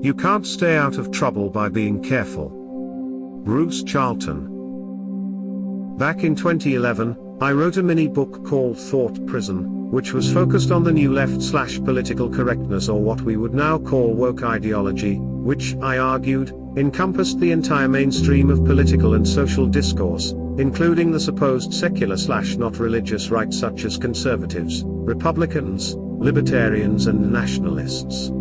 You can't stay out of trouble by being careful. Bruce Charlton. Back in 2011, I wrote a mini book called Thought Prison, which was focused on the new left/political correctness, or what we would now call woke ideology, which, I argued, encompassed the entire mainstream of political and social discourse, including the supposed secular/not religious right such as conservatives, Republicans, libertarians and nationalists.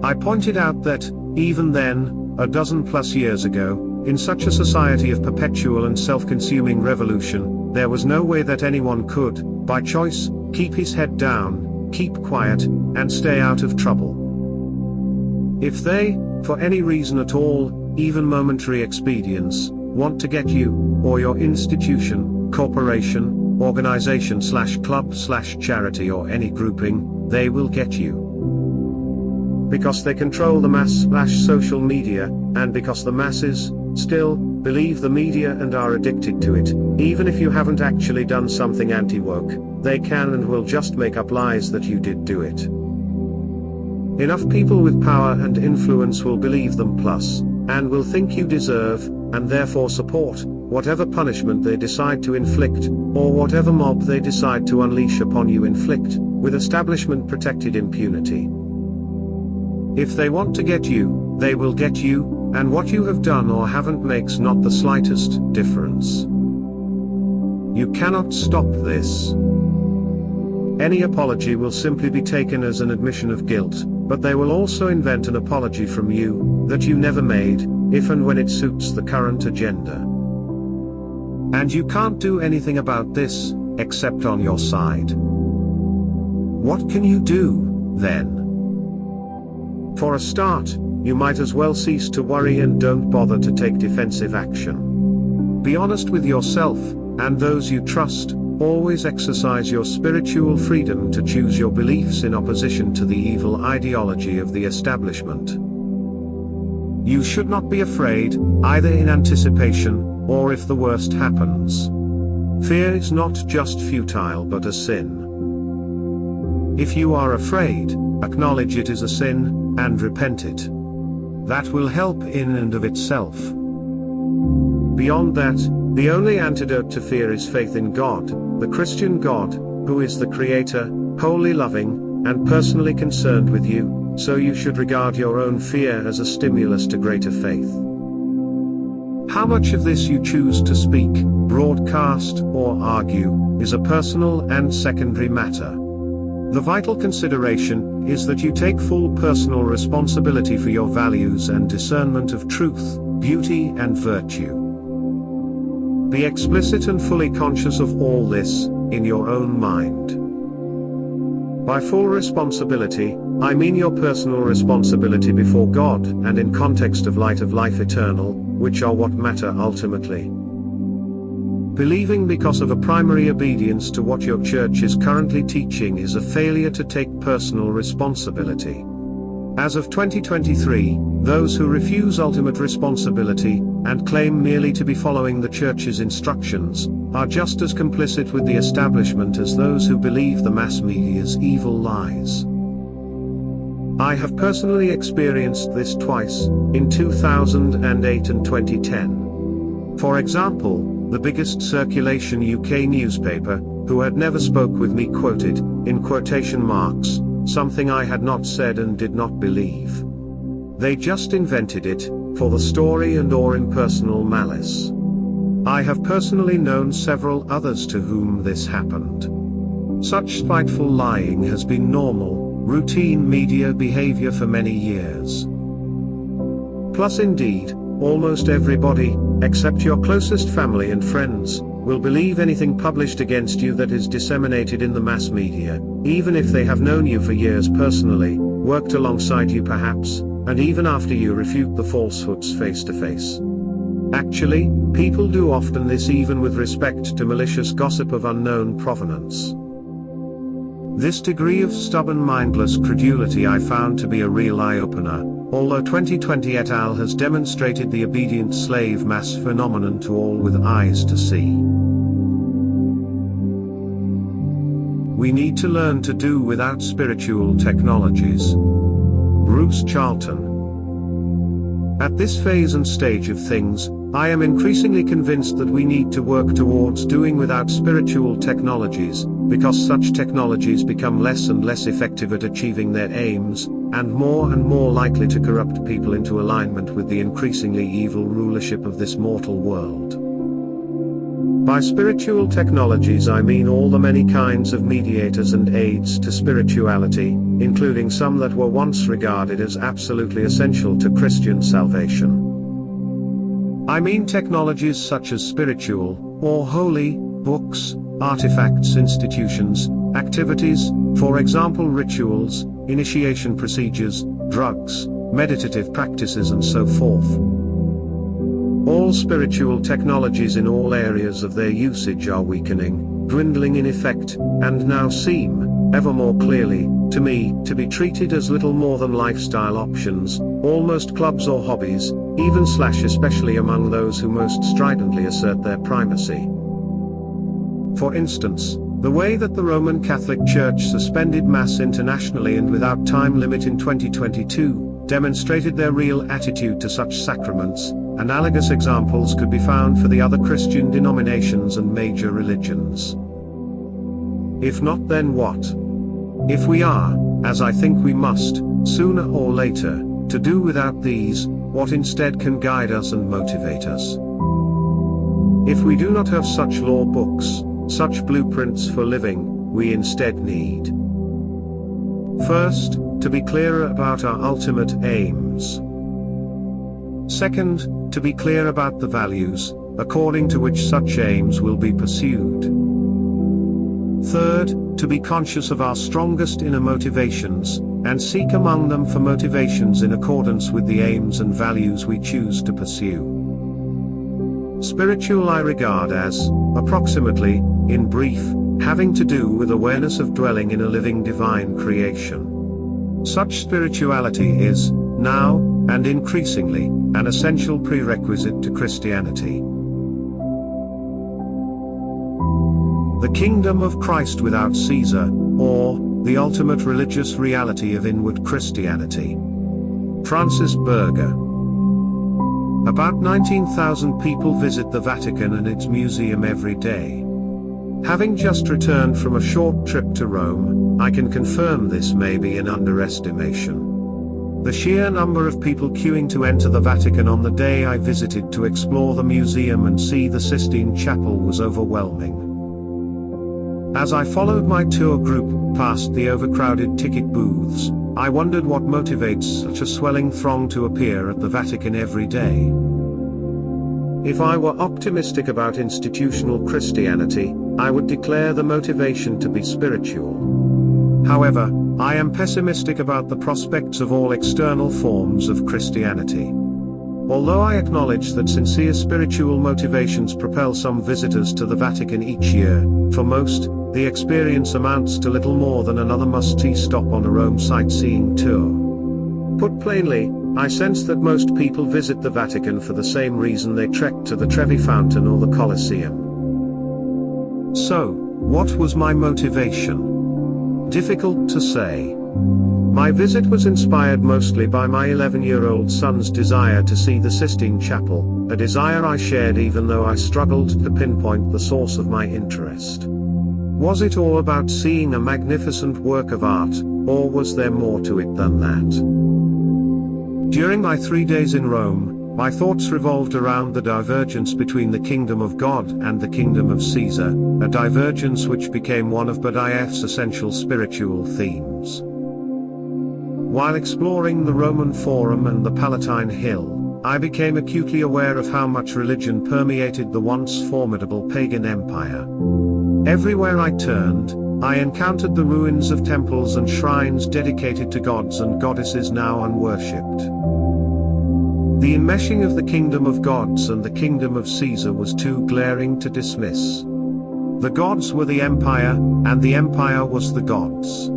I pointed out that, even then, a dozen plus years ago, in such a society of perpetual and self-consuming revolution, there was no way that anyone could, by choice, keep his head down, keep quiet, and stay out of trouble. If they, for any reason at all, even momentary expedience, want to get you, or your institution, corporation, organization/club/charity or any grouping, they will get you. Because they control the mass/social media, and because the masses, still, believe the media and are addicted to it, even if you haven't actually done something anti-woke, they can and will just make up lies that you did do it. Enough people with power and influence will believe them and will think you deserve, and therefore support, whatever punishment they decide to inflict, or whatever mob they decide to unleash upon you inflict, with establishment-protected impunity. If they want to get you, they will get you, and what you have done or haven't makes not the slightest difference. You cannot stop this. Any apology will simply be taken as an admission of guilt, but they will also invent an apology from you, that you never made, if and when it suits the current agenda. And you can't do anything about this, except on your side. What can you do, then? For a start, you might as well cease to worry and don't bother to take defensive action. Be honest with yourself, and those you trust. Always exercise your spiritual freedom to choose your beliefs in opposition to the evil ideology of the establishment. You should not be afraid, either in anticipation, or if the worst happens. Fear is not just futile but a sin. If you are afraid, acknowledge it is a sin, and repent it. That will help in and of itself. Beyond that, the only antidote to fear is faith in God, the Christian God, who is the Creator, wholly loving, and personally concerned with you, so you should regard your own fear as a stimulus to greater faith. How much of this you choose to speak, broadcast, or argue, is a personal and secondary matter. The vital consideration is that you take full personal responsibility for your values and discernment of truth, beauty, and virtue. Be explicit and fully conscious of all this, in your own mind. By full responsibility, I mean your personal responsibility before God and in context of light of life eternal, which are what matter ultimately. Believing because of a primary obedience to what your church is currently teaching is a failure to take personal responsibility. As of 2023, those who refuse ultimate responsibility, and claim merely to be following the church's instructions, are just as complicit with the establishment as those who believe the mass media's evil lies. I have personally experienced this twice, in 2008 and 2010. For example, the biggest circulation UK newspaper, who had never spoke with me, quoted, in quotation marks, something I had not said and did not believe. They just invented it, for the story and or in personal malice. I have personally known several others to whom this happened. Such spiteful lying has been normal, routine media behavior for many years. Plus indeed, almost everybody, except your closest family and friends, will believe anything published against you that is disseminated in the mass media, even if they have known you for years personally, worked alongside you perhaps, and even after you refute the falsehoods face to face. Actually, people do often this even with respect to malicious gossip of unknown provenance. This degree of stubborn mindless credulity I found to be a real eye-opener, although 2020 et al. Has demonstrated the obedient slave mass phenomenon to all with eyes to see. We need to learn to do without spiritual technologies. Bruce Charlton. At this phase and stage of things, I am increasingly convinced that we need to work towards doing without spiritual technologies, because such technologies become less and less effective at achieving their aims, and more likely to corrupt people into alignment with the increasingly evil rulership of this mortal world. By spiritual technologies I mean all the many kinds of mediators and aids to spirituality, including some that were once regarded as absolutely essential to Christian salvation. I mean technologies such as spiritual, or holy, books, artifacts, institutions, activities, for example rituals, initiation procedures, drugs, meditative practices and so forth. All spiritual technologies in all areas of their usage are weakening, dwindling in effect, and now seem, ever more clearly, to me, to be treated as little more than lifestyle options, almost clubs or hobbies, especially among those who most stridently assert their primacy. For instance, the way that the Roman Catholic Church suspended Mass internationally and without time limit in 2022, demonstrated their real attitude to such sacraments. Analogous examples could be found for the other Christian denominations and major religions. If not, then what? If we are, as I think we must, sooner or later, to do without these, what instead can guide us and motivate us? If we do not have such law books, such blueprints for living, we instead need, first, to be clearer about our ultimate aims. Second, to be clear about the values, according to which such aims will be pursued. Third, to be conscious of our strongest inner motivations, and seek among them for motivations in accordance with the aims and values we choose to pursue. Spiritual I regard as, approximately, in brief, having to do with awareness of dwelling in a living divine creation. Such spirituality is, now, and increasingly, an essential prerequisite to Christianity. The kingdom of Christ without Caesar, or, the ultimate religious reality of inward Christianity. Francis Berger. About 19,000 people visit the Vatican and its museum every day. Having just returned from a short trip to Rome, I can confirm this may be an underestimation. The sheer number of people queuing to enter the Vatican on the day I visited to explore the museum and see the Sistine Chapel was overwhelming. As I followed my tour group past the overcrowded ticket booths, I wondered what motivates such a swelling throng to appear at the Vatican every day. If I were optimistic about institutional Christianity, I would declare the motivation to be spiritual. However, I am pessimistic about the prospects of all external forms of Christianity. Although I acknowledge that sincere spiritual motivations propel some visitors to the Vatican each year, for most, the experience amounts to little more than another must-see stop on a Rome sightseeing tour. Put plainly, I sense that most people visit the Vatican for the same reason they trek to the Trevi Fountain or the Colosseum. So, what was my motivation? Difficult to say. My visit was inspired mostly by my 11-year-old son's desire to see the Sistine Chapel, a desire I shared even though I struggled to pinpoint the source of my interest. Was it all about seeing a magnificent work of art, or was there more to it than that? During my 3 days in Rome, my thoughts revolved around the divergence between the kingdom of God and the kingdom of Caesar, a divergence which became one of Badiaf's essential spiritual themes. While exploring the Roman Forum and the Palatine Hill, I became acutely aware of how much religion permeated the once formidable pagan empire. Everywhere I turned, I encountered the ruins of temples and shrines dedicated to gods and goddesses now unworshipped. The enmeshing of the kingdom of gods and the kingdom of Caesar was too glaring to dismiss. The gods were the empire, and the empire was the gods.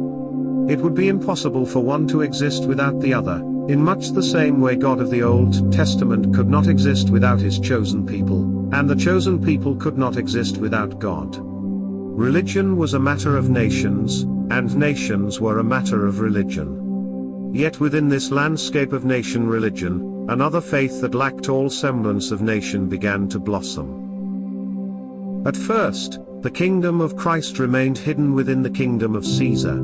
It would be impossible for one to exist without the other, in much the same way God of the Old Testament could not exist without his chosen people, and the chosen people could not exist without God. Religion was a matter of nations, and nations were a matter of religion. Yet within this landscape of nation religion, another faith that lacked all semblance of nation began to blossom. At first, the kingdom of Christ remained hidden within the kingdom of Caesar.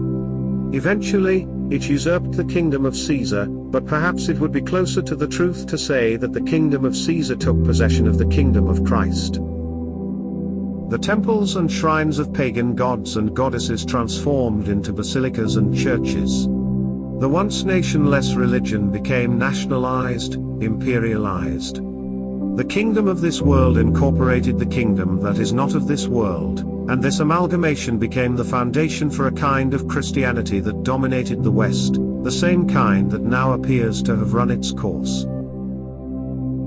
Eventually, it usurped the kingdom of Caesar, but perhaps it would be closer to the truth to say that the kingdom of Caesar took possession of the kingdom of Christ. The temples and shrines of pagan gods and goddesses transformed into basilicas and churches. The once nationless religion became nationalized, imperialized. The kingdom of this world incorporated the kingdom that is not of this world, and this amalgamation became the foundation for a kind of Christianity that dominated the West, the same kind that now appears to have run its course.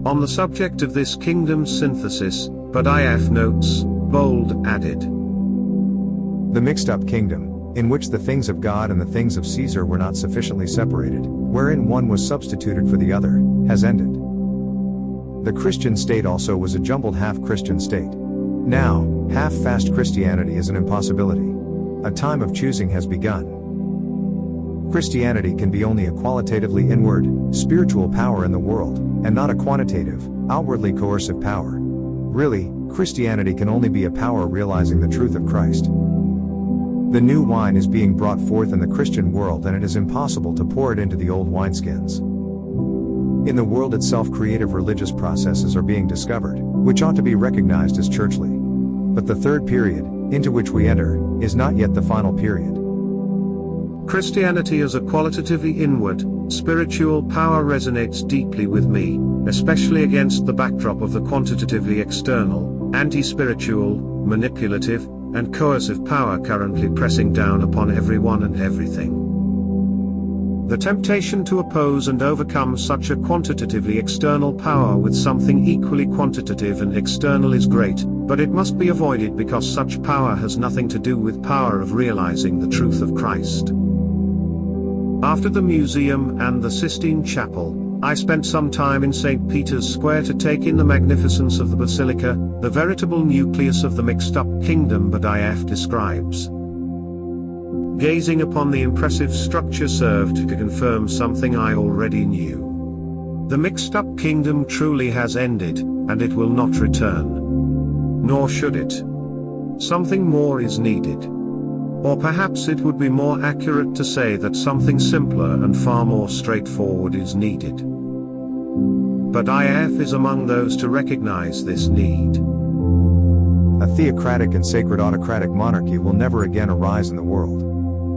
On the subject of this kingdom synthesis, Badiaf notes, bold added, "The mixed-up kingdom, in which the things of God and the things of Caesar were not sufficiently separated, wherein one was substituted for the other, has ended. The Christian state also was a jumbled half-Christian state. Now, half-fast Christianity is an impossibility. A time of choosing has begun. Christianity can be only a qualitatively inward, spiritual power in the world, and not a quantitative, outwardly coercive power. Really, Christianity can only be a power realizing the truth of Christ. The new wine is being brought forth in the Christian world, and it is impossible to pour it into the old wineskins. In the world itself, creative religious processes are being discovered, which ought to be recognized as churchly. But the third period, into which we enter, is not yet the final period." Christianity as a qualitatively inward, spiritual power resonates deeply with me, especially against the backdrop of the quantitatively external, anti-spiritual, manipulative, and coercive power currently pressing down upon everyone and everything. The temptation to oppose and overcome such a quantitatively external power with something equally quantitative and external is great, but it must be avoided because such power has nothing to do with power of realizing the truth of Christ. After the museum and the Sistine Chapel, I spent some time in St. Peter's Square to take in the magnificence of the basilica, the veritable nucleus of the mixed-up kingdom Badiaf describes. Gazing upon the impressive structure served to confirm something I already knew. The mixed-up kingdom truly has ended, and it will not return. Nor should it. Something more is needed. Or perhaps it would be more accurate to say that something simpler and far more straightforward is needed. But IF is among those to recognize this need. A theocratic and sacred autocratic monarchy will never again arise in the world.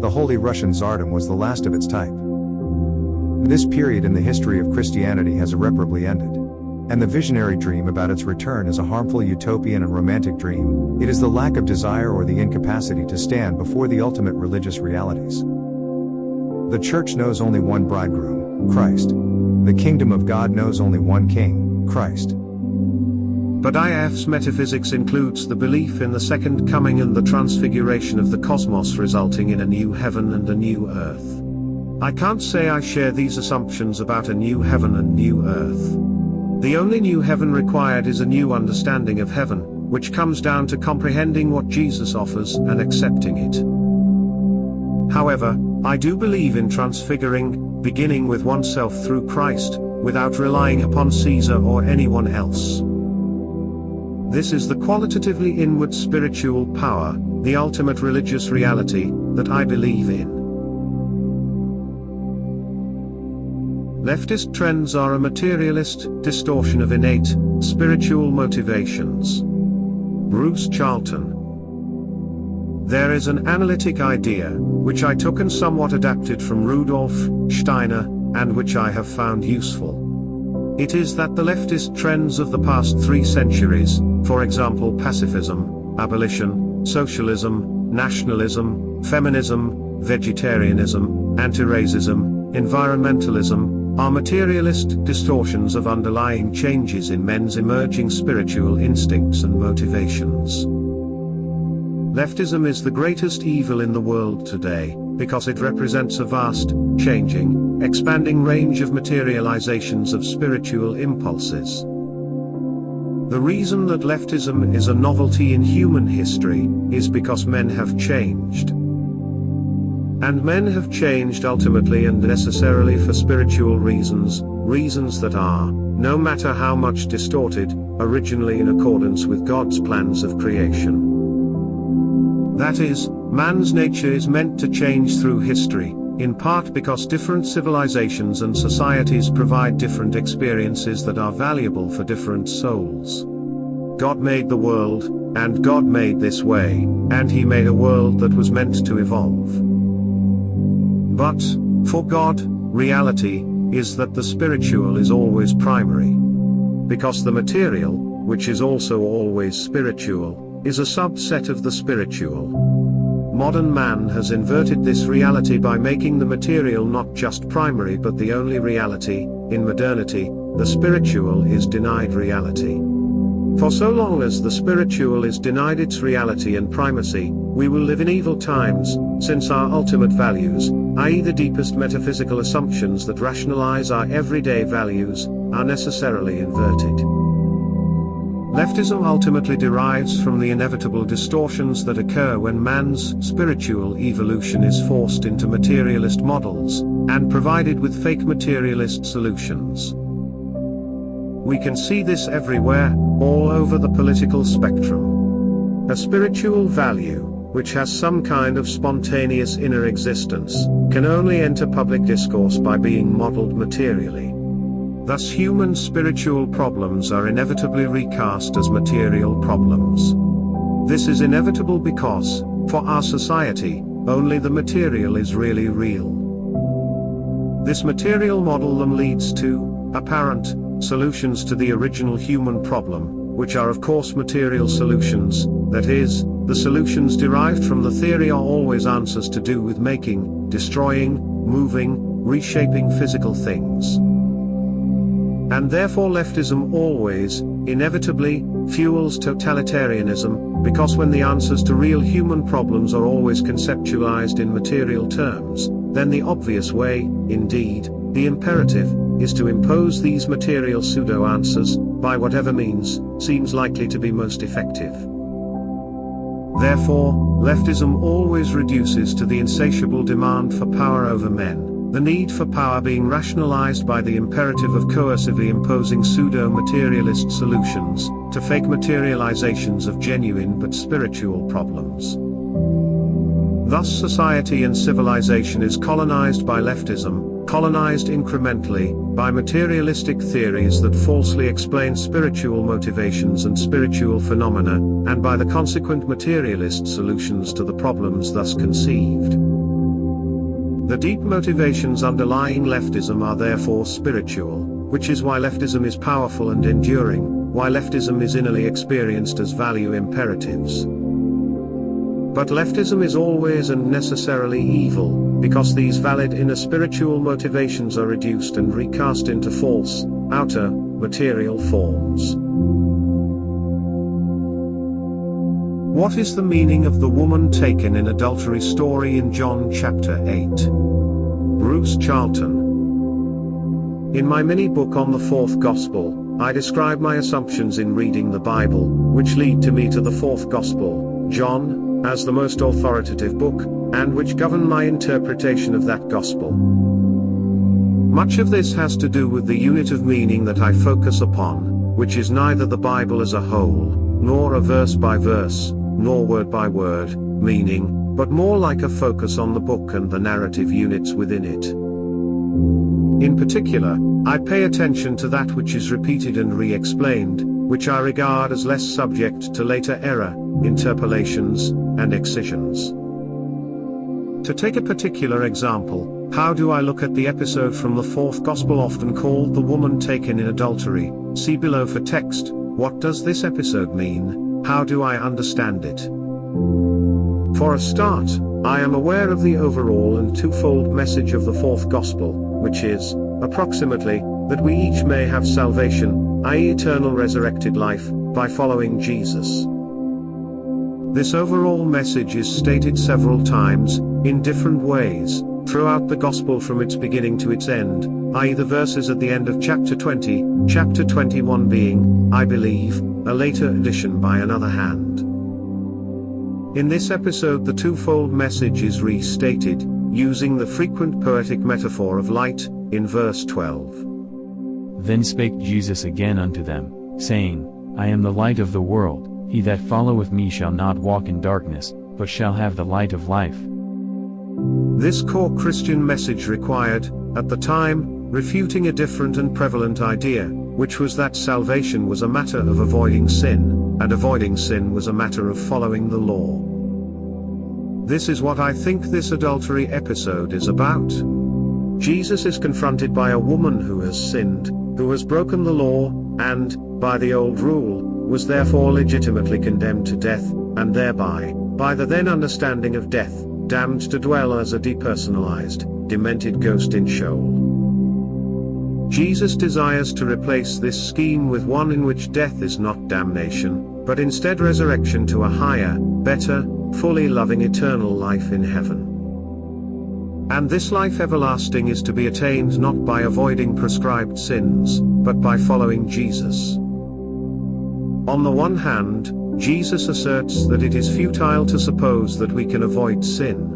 The Holy Russian Tsardom was the last of its type. This period in the history of Christianity has irreparably ended. And the visionary dream about its return is a harmful utopian and romantic dream. It is the lack of desire or the incapacity to stand before the ultimate religious realities. The church knows only one bridegroom, Christ. The kingdom of God knows only one king, Christ. But IF's metaphysics includes the belief in the second coming and the transfiguration of the cosmos resulting in a new heaven and a new earth. I can't say I share these assumptions about a new heaven and new earth. The only new heaven required is a new understanding of heaven, which comes down to comprehending what Jesus offers and accepting it. However, I do believe in transfiguring, beginning with oneself through Christ, without relying upon Caesar or anyone else. This is the qualitatively inward spiritual power, the ultimate religious reality, that I believe in. Leftist trends are a materialist distortion of innate, spiritual motivations. Bruce Charlton. There is an analytic idea, which I took and somewhat adapted from Rudolf Steiner, and which I have found useful. It is that the leftist trends of the past 3 centuries, for example pacifism, abolition, socialism, nationalism, feminism, vegetarianism, anti-racism, environmentalism, are materialist distortions of underlying changes in men's emerging spiritual instincts and motivations. Leftism is the greatest evil in the world today, because it represents a vast, changing, expanding range of materializations of spiritual impulses. The reason that leftism is a novelty in human history is because men have changed. And men have changed ultimately and necessarily for spiritual reasons, reasons that are, no matter how much distorted, originally in accordance with God's plans of creation. That is, man's nature is meant to change through history, in part because different civilizations and societies provide different experiences that are valuable for different souls. God made the world, and God made this way, and He made a world that was meant to evolve. But, for God, reality is that the spiritual is always primary. Because the material, which is also always spiritual, is a subset of the spiritual. Modern man has inverted this reality by making the material not just primary but the only reality. In modernity, the spiritual is denied reality. For so long as the spiritual is denied its reality and primacy, we will live in evil times, since our ultimate values, i.e. the deepest metaphysical assumptions that rationalize our everyday values, are necessarily inverted. Leftism ultimately derives from the inevitable distortions that occur when man's spiritual evolution is forced into materialist models, and provided with fake materialist solutions. We can see this everywhere, all over the political spectrum. A spiritual value, which has some kind of spontaneous inner existence, can only enter public discourse by being modeled materially. Thus human spiritual problems are inevitably recast as material problems. This is inevitable because, for our society, only the material is really real. This material model then leads to apparent solutions to the original human problem, which are of course material solutions, that is, the solutions derived from the theory are always answers to do with making, destroying, moving, reshaping physical things. And therefore leftism always, inevitably, fuels totalitarianism, because when the answers to real human problems are always conceptualized in material terms, then the obvious way, indeed, the imperative, is to impose these material pseudo-answers, by whatever means, seems likely to be most effective. Therefore, leftism always reduces to the insatiable demand for power over men, the need for power being rationalized by the imperative of coercively imposing pseudo-materialist solutions, to fake materializations of genuine but spiritual problems. Thus society and civilization is colonized by leftism, colonized incrementally, by materialistic theories that falsely explain spiritual motivations and spiritual phenomena, and by the consequent materialist solutions to the problems thus conceived. The deep motivations underlying leftism are therefore spiritual, which is why leftism is powerful and enduring, why leftism is innerly experienced as value imperatives. But leftism is always and necessarily evil, because these valid inner spiritual motivations are reduced and recast into false, outer, material forms. What is the meaning of the woman taken in adultery story in John chapter 8? Bruce Charlton. In my mini-book on the fourth gospel, I describe my assumptions in reading the Bible, which lead to me to the fourth gospel, John, as the most authoritative book, and which govern my interpretation of that gospel. Much of this has to do with the unit of meaning that I focus upon, which is neither the Bible as a whole, nor a verse by verse, nor word by word, meaning, but more like a focus on the book and the narrative units within it. In particular, I pay attention to that which is repeated and re-explained, which I regard as less subject to later error, interpolations, and excisions. To take a particular example, how do I look at the episode from the fourth gospel often called the woman taken in adultery? See below for text. What does this episode mean? How do I understand it? For a start, I am aware of the overall and twofold message of the fourth gospel, which is, approximately, that we each may have salvation, i.e. eternal resurrected life, by following Jesus. This overall message is stated several times, in different ways, throughout the gospel from its beginning to its end, i.e. the verses at the end of chapter 20, chapter 21 being, I believe, a later addition by another hand. In this episode the twofold message is restated, using the frequent poetic metaphor of light, in verse 12. Then spake Jesus again unto them, saying, I am the light of the world, he that followeth me shall not walk in darkness, but shall have the light of life. This core Christian message required, at the time, refuting a different and prevalent idea, which was that salvation was a matter of avoiding sin, and avoiding sin was a matter of following the law. This is what I think this adultery episode is about. Jesus is confronted by a woman who has sinned, who has broken the law, and, by the old rule, was therefore legitimately condemned to death, and thereby, by the then understanding of death, damned to dwell as a depersonalized, demented ghost in Sheol. Jesus desires to replace this scheme with one in which death is not damnation, but instead resurrection to a higher, better, fully loving eternal life in heaven. And this life everlasting is to be attained not by avoiding prescribed sins, but by following Jesus. On the one hand, Jesus asserts that it is futile to suppose that we can avoid sin.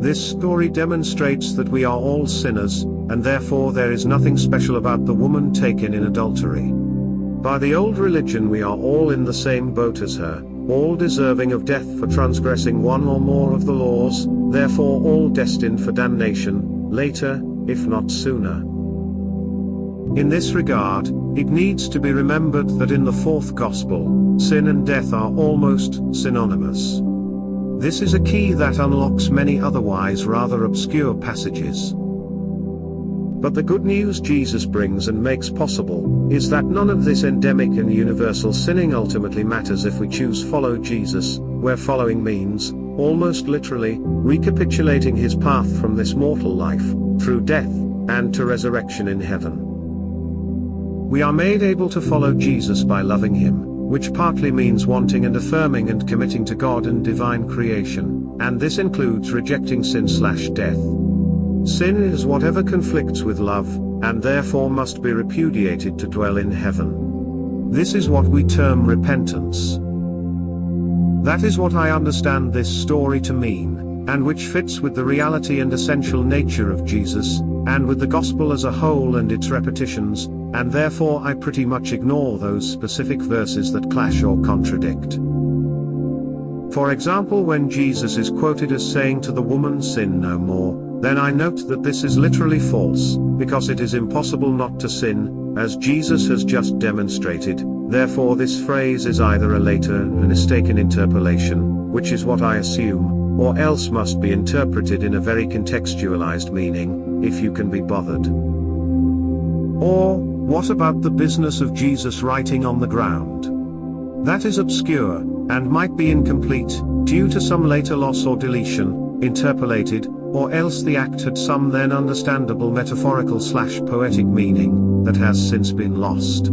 This story demonstrates that we are all sinners, and therefore there is nothing special about the woman taken in adultery. By the old religion we are all in the same boat as her, all deserving of death for transgressing one or more of the laws, therefore all destined for damnation, later, if not sooner. In this regard, it needs to be remembered that in the fourth gospel, sin and death are almost synonymous. This is a key that unlocks many otherwise rather obscure passages. But the good news Jesus brings and makes possible, is that none of this endemic and universal sinning ultimately matters if we choose follow Jesus, where following means, almost literally, recapitulating his path from this mortal life, through death, and to resurrection in heaven. We are made able to follow Jesus by loving him, which partly means wanting and affirming and committing to God and divine creation, and this includes rejecting sin/death. Sin is whatever conflicts with love, and therefore must be repudiated to dwell in heaven. This is what we term repentance. That is what I understand this story to mean, and which fits with the reality and essential nature of Jesus, and with the gospel as a whole and its repetitions, and therefore I pretty much ignore those specific verses that clash or contradict. For example, when Jesus is quoted as saying to the woman, "Sin no more," then I note that this is literally false, because it is impossible not to sin, as Jesus has just demonstrated. Therefore this phrase is either a later and mistaken interpolation, which is what I assume, or else must be interpreted in a very contextualized meaning, if you can be bothered. Or, what about the business of Jesus writing on the ground? That is obscure, and might be incomplete, due to some later loss or deletion, interpolated, or else the act had some then understandable metaphorical/poetic meaning, that has since been lost.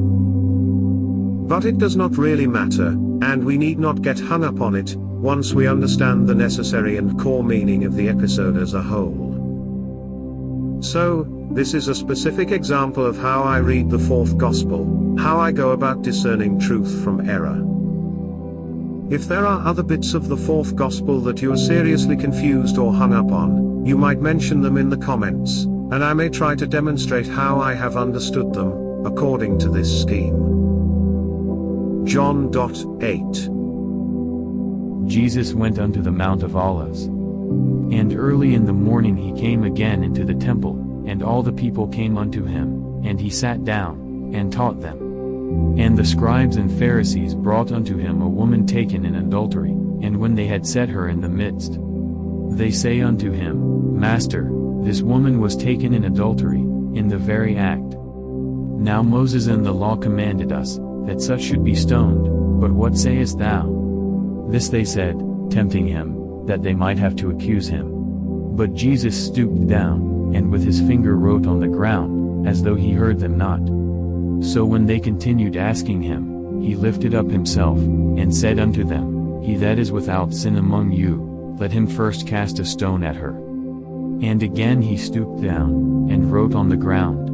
But it does not really matter, and we need not get hung up on it, once we understand the necessary and core meaning of the episode as a whole. So, this is a specific example of how I read the fourth gospel, how I go about discerning truth from error. If there are other bits of the fourth gospel that you are seriously confused or hung up on, you might mention them in the comments, and I may try to demonstrate how I have understood them, according to this scheme. John 8. Jesus went unto the Mount of Olives. And early in the morning he came again into the temple, and all the people came unto him, and he sat down, and taught them. And the scribes and Pharisees brought unto him a woman taken in adultery, and when they had set her in the midst, they say unto him, Master, this woman was taken in adultery, in the very act. Now Moses in the law commanded us, that such should be stoned, but what sayest thou? This they said, tempting him, that they might have to accuse him. But Jesus stooped down, and with his finger wrote on the ground, as though he heard them not. So when they continued asking him, he lifted up himself, and said unto them, He that is without sin among you, let him first cast a stone at her. And again he stooped down, and wrote on the ground.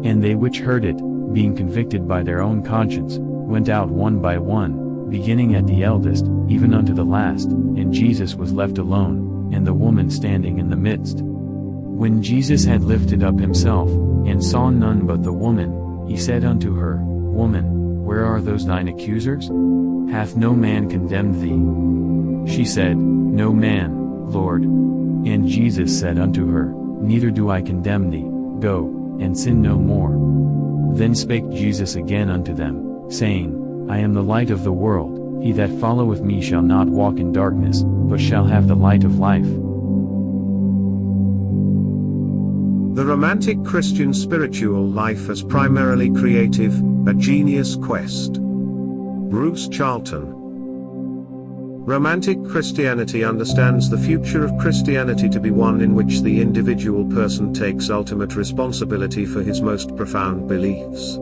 And they which heard it, being convicted by their own conscience, went out one by one, beginning at the eldest, even unto the last, and Jesus was left alone, and the woman standing in the midst. When Jesus had lifted up himself, and saw none but the woman, he said unto her, Woman, where are those thine accusers? Hath no man condemned thee? She said, No man, Lord. And Jesus said unto her, Neither do I condemn thee, go, and sin no more. Then spake Jesus again unto them, saying, I am the light of the world, he that followeth me shall not walk in darkness, but shall have the light of life. The romantic Christian spiritual life as primarily creative, a genius quest. Bruce Charlton. Romantic Christianity understands the future of Christianity to be one in which the individual person takes ultimate responsibility for his most profound beliefs.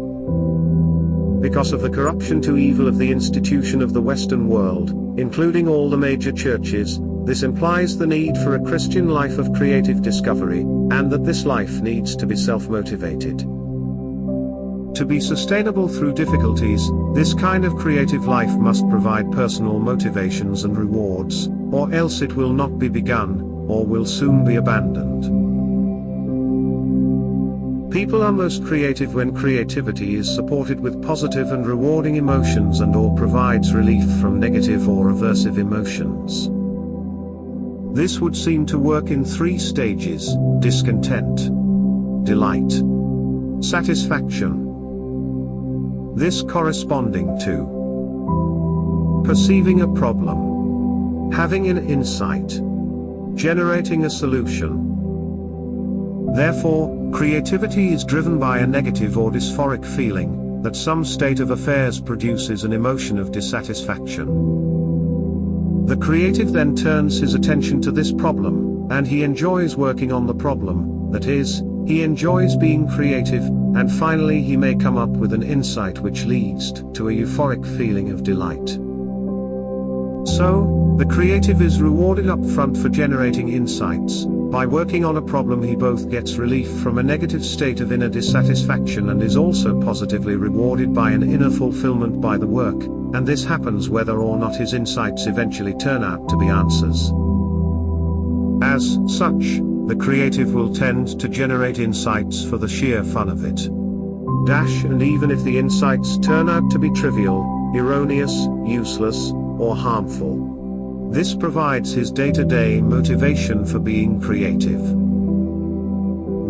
Because of the corruption to evil of the institution of the Western world, including all the major churches, this implies the need for a Christian life of creative discovery, and that this life needs to be self-motivated. To be sustainable through difficulties, this kind of creative life must provide personal motivations and rewards, or else it will not be begun, or will soon be abandoned. People are most creative when creativity is supported with positive and rewarding emotions and/or provides relief from negative or aversive emotions. This would seem to work in 3 stages: discontent, delight, satisfaction. This corresponding to perceiving a problem, having an insight, generating a solution. Therefore, creativity is driven by a negative or dysphoric feeling that some state of affairs produces an emotion of dissatisfaction. The creative then turns his attention to this problem, and he enjoys working on the problem, that is, he enjoys being creative, and finally he may come up with an insight which leads to a euphoric feeling of delight. So, the creative is rewarded up front for generating insights. By working on a problem he both gets relief from a negative state of inner dissatisfaction and is also positively rewarded by an inner fulfillment by the work, and this happens whether or not his insights eventually turn out to be answers. As such, the creative will tend to generate insights for the sheer fun of it. And even if the insights turn out to be trivial, erroneous, useless, or harmful, this provides his day-to-day motivation for being creative.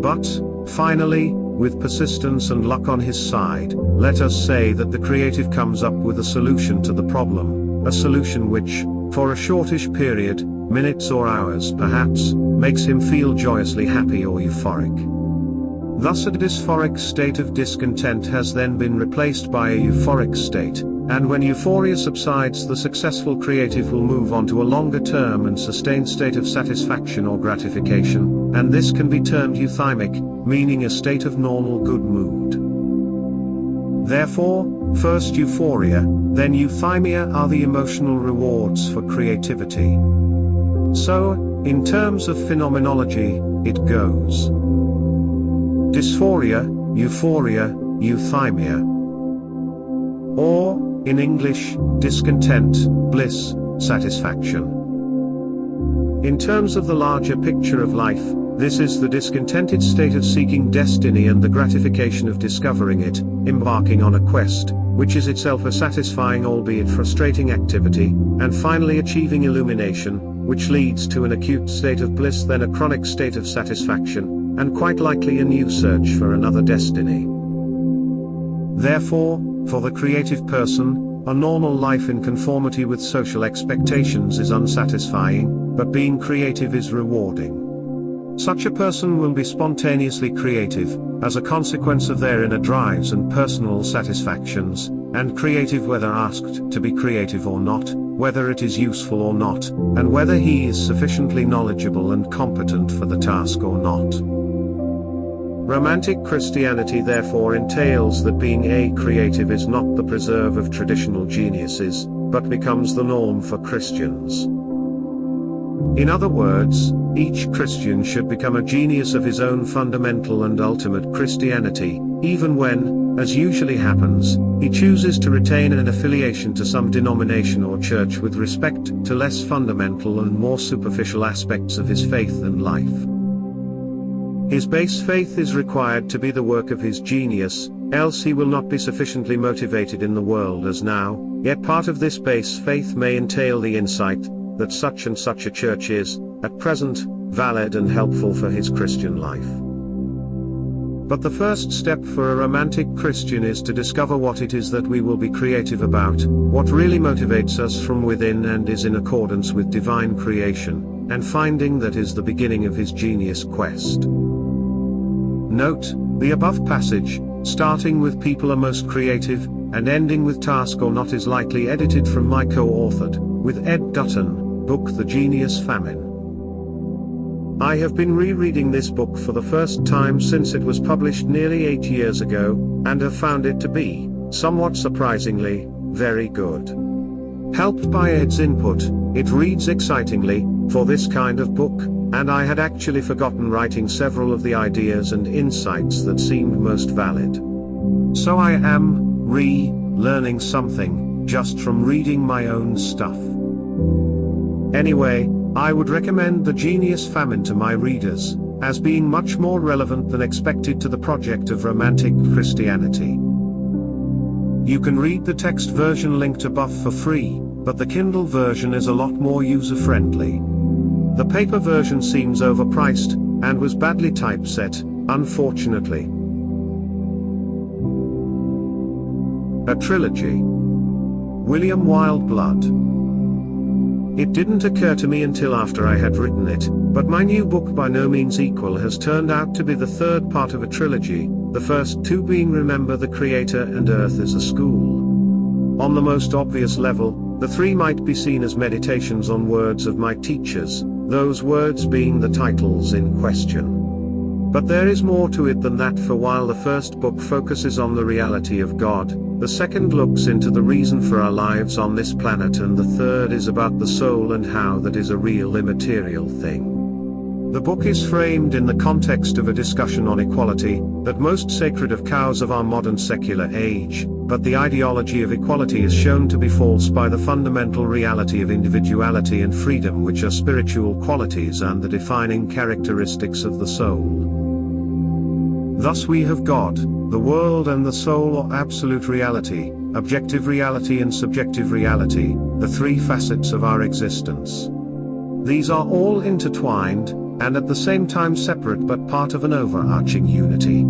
But, finally, with persistence and luck on his side, let us say that the creative comes up with a solution to the problem, a solution which, for a shortish period, minutes or hours perhaps, makes him feel joyously happy or euphoric. Thus a dysphoric state of discontent has then been replaced by a euphoric state, and when euphoria subsides the successful creative will move on to a longer term and sustained state of satisfaction or gratification, and this can be termed euthymic, meaning a state of normal good mood. Therefore, first euphoria, then euthymia are the emotional rewards for creativity. So, in terms of phenomenology, it goes: dysphoria, euphoria, euthymia. Or, in English, discontent, bliss, satisfaction. In terms of the larger picture of life, this is the discontented state of seeking destiny and the gratification of discovering it, embarking on a quest, which is itself a satisfying albeit frustrating activity, and finally achieving illumination, which leads to an acute state of bliss, then a chronic state of satisfaction, and quite likely a new search for another destiny. Therefore, for the creative person, a normal life in conformity with social expectations is unsatisfying, but being creative is rewarding. Such a person will be spontaneously creative, as a consequence of their inner drives and personal satisfactions, and creative whether asked to be creative or not, whether it is useful or not, and whether he is sufficiently knowledgeable and competent for the task or not. Romantic Christianity therefore entails that being a creative is not the preserve of traditional geniuses, but becomes the norm for Christians. In other words, each Christian should become a genius of his own fundamental and ultimate Christianity, even when, as usually happens, he chooses to retain an affiliation to some denomination or church with respect to less fundamental and more superficial aspects of his faith and life. His base faith is required to be the work of his genius, else he will not be sufficiently motivated in the world as now, yet part of this base faith may entail the insight that such and such a church is, at present, valid and helpful for his Christian life. But the first step for a romantic Christian is to discover what it is that we will be creative about, what really motivates us from within and is in accordance with divine creation, and finding that is the beginning of his genius quest. Note, the above passage, starting with people are most creative, and ending with task or not is likely edited from my co-authored, with Ed Dutton, book The Genius Famine. I have been rereading this book for the first time since it was published nearly 8 years ago, and have found it to be, somewhat surprisingly, very good. Helped by Ed's input, it reads excitingly, for this kind of book, and I had actually forgotten writing several of the ideas and insights that seemed most valid. So I am, learning something, just from reading my own stuff. Anyway, I would recommend The Genius Famine to my readers, as being much more relevant than expected to the project of romantic Christianity. You can read the text version linked above for free, but the Kindle version is a lot more user-friendly. The paper version seems overpriced, and was badly typeset, unfortunately. A Trilogy. William Wildblood. It didn't occur to me until after I had written it, but my new book By No Means Equal has turned out to be the third part of a trilogy, the first two being Remember the Creator and Earth is a School. On the most obvious level, the three might be seen as meditations on words of my teachers, those words being the titles in question. But there is more to it than that, for while the first book focuses on the reality of God, the second looks into the reason for our lives on this planet, and the third is about the soul and how that is a real immaterial thing. The book is framed in the context of a discussion on equality, that most sacred of cows of our modern secular age, but the ideology of equality is shown to be false by the fundamental reality of individuality and freedom, which are spiritual qualities and the defining characteristics of the soul. Thus we have God, the world and the soul, or absolute reality, objective reality and subjective reality, the three facets of our existence. These are all intertwined, and at the same time separate but part of an overarching unity.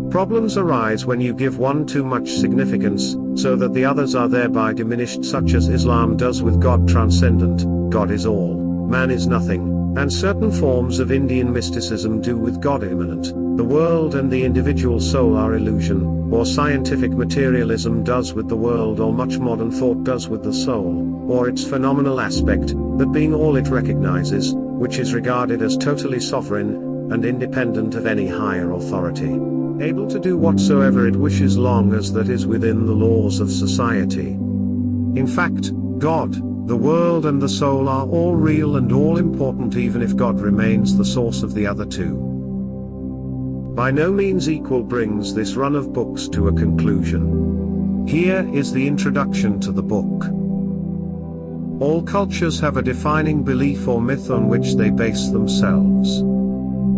Problems arise when you give one too much significance, so that the others are thereby diminished, such as Islam does with God transcendent, God is all, man is nothing, and certain forms of Indian mysticism do with God immanent, the world and the individual soul are illusion, or scientific materialism does with the world, or much modern thought does with the soul, or its phenomenal aspect, that being all it recognizes, which is regarded as totally sovereign, and independent of any higher authority, able to do whatsoever it wishes long as that is within the laws of society. In fact, God, the world and the soul are all real and all important, even if God remains the source of the other two. By No Means Equal brings this run of books to a conclusion. Here is the introduction to the book. All cultures have a defining belief or myth on which they base themselves.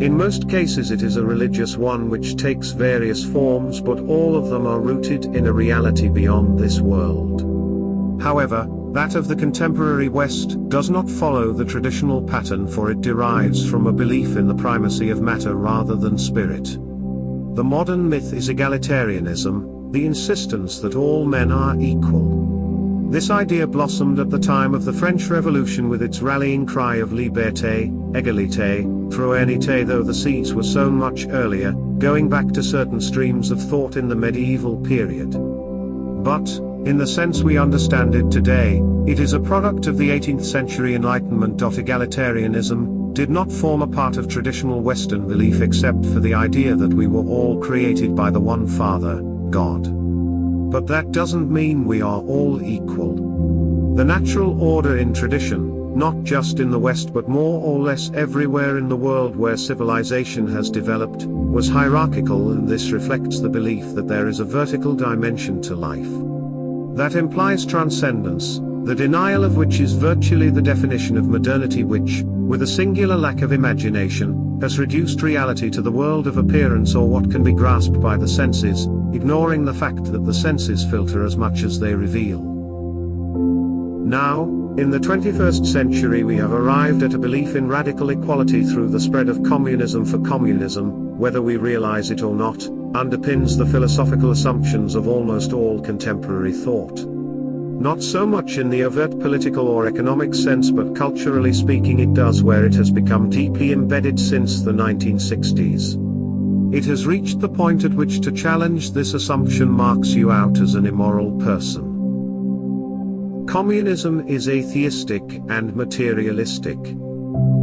In most cases it is a religious one which takes various forms, but all of them are rooted in a reality beyond this world. However, that of the contemporary West does not follow the traditional pattern, for it derives from a belief in the primacy of matter rather than spirit. The modern myth is egalitarianism, the insistence that all men are equal. This idea blossomed at the time of the French Revolution with its rallying cry of liberté, égalité, fraternité, though the seeds were sown much earlier, going back to certain streams of thought in the medieval period. But, in the sense we understand it today, it is a product of the 18th century Enlightenment. Egalitarianism did not form a part of traditional Western belief except for the idea that we were all created by the one Father, God. But that doesn't mean we are all equal. The natural order in tradition, not just in the West but more or less everywhere in the world where civilization has developed, was hierarchical, and this reflects the belief that there is a vertical dimension to life. That implies transcendence, the denial of which is virtually the definition of modernity, which, with a singular lack of imagination, has reduced reality to the world of appearance or what can be grasped by the senses, ignoring the fact that the senses filter as much as they reveal. Now, in the 21st century we have arrived at a belief in radical equality through the spread of communism, for communism, whether we realize it or not, underpins the philosophical assumptions of almost all contemporary thought. Not so much in the overt political or economic sense, but culturally speaking it does, where it has become deeply embedded since the 1960s. It has reached the point at which to challenge this assumption marks you out as an immoral person. Communism is atheistic and materialistic.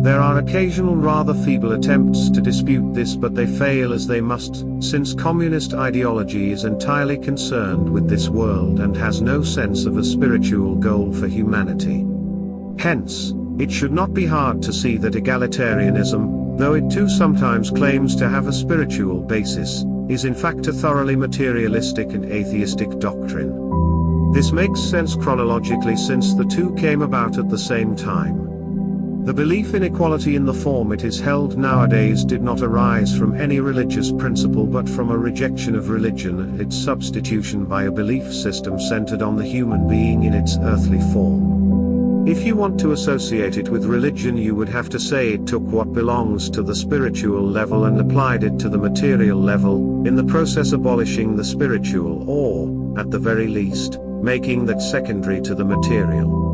There are occasional rather feeble attempts to dispute this, but they fail as they must, since communist ideology is entirely concerned with this world and has no sense of a spiritual goal for humanity. Hence, it should not be hard to see that egalitarianism, though it too sometimes claims to have a spiritual basis, is in fact a thoroughly materialistic and atheistic doctrine. This makes sense chronologically, since the two came about at the same time. The belief in equality in the form it is held nowadays did not arise from any religious principle but from a rejection of religion and its substitution by a belief system centered on the human being in its earthly form. If you want to associate it with religion, you would have to say it took what belongs to the spiritual level and applied it to the material level, in the process abolishing the spiritual, or, at the very least, making that secondary to the material.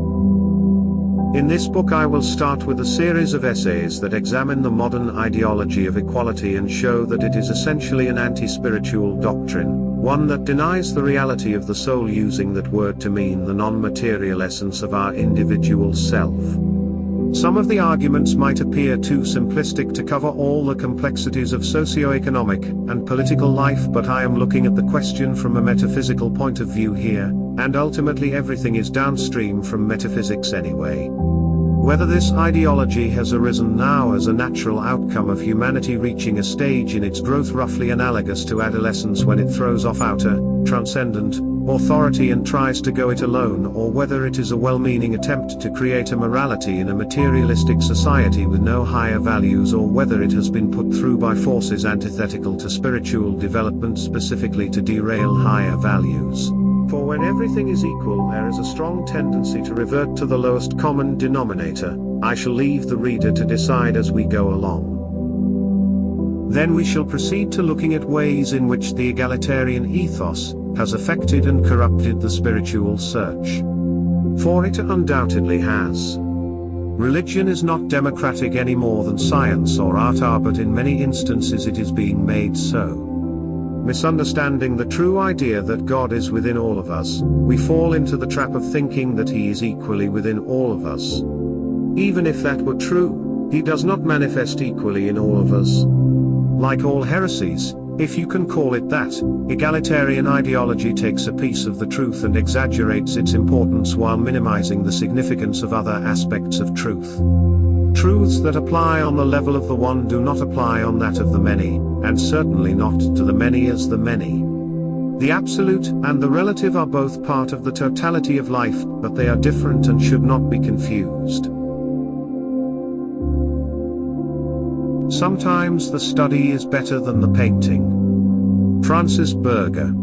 In this book I will start with a series of essays that examine the modern ideology of equality and show that it is essentially an anti-spiritual doctrine, one that denies the reality of the soul, using that word to mean the non-material essence of our individual self. Some of the arguments might appear too simplistic to cover all the complexities of socio-economic and political life, but I am looking at the question from a metaphysical point of view here, and ultimately everything is downstream from metaphysics anyway. Whether this ideology has arisen now as a natural outcome of humanity reaching a stage in its growth roughly analogous to adolescence when it throws off outer, transcendent, authority and tries to go it alone, or whether it is a well-meaning attempt to create a morality in a materialistic society with no higher values, or whether it has been put through by forces antithetical to spiritual development, specifically to derail higher values. For when everything is equal, there is a strong tendency to revert to the lowest common denominator. I shall leave the reader to decide as we go along. Then we shall proceed to looking at ways in which the egalitarian ethos has affected and corrupted the spiritual search. For it undoubtedly has. Religion is not democratic any more than science or art are, but in many instances it is being made so. Misunderstanding the true idea that God is within all of us, we fall into the trap of thinking that He is equally within all of us. Even if that were true, He does not manifest equally in all of us. Like all heresies, if you can call it that, egalitarian ideology takes a piece of the truth and exaggerates its importance while minimizing the significance of other aspects of truth. Truths that apply on the level of the one do not apply on that of the many, and certainly not to the many as the many. The absolute and the relative are both part of the totality of life, but they are different and should not be confused. Sometimes the study is better than the painting. Francis Berger.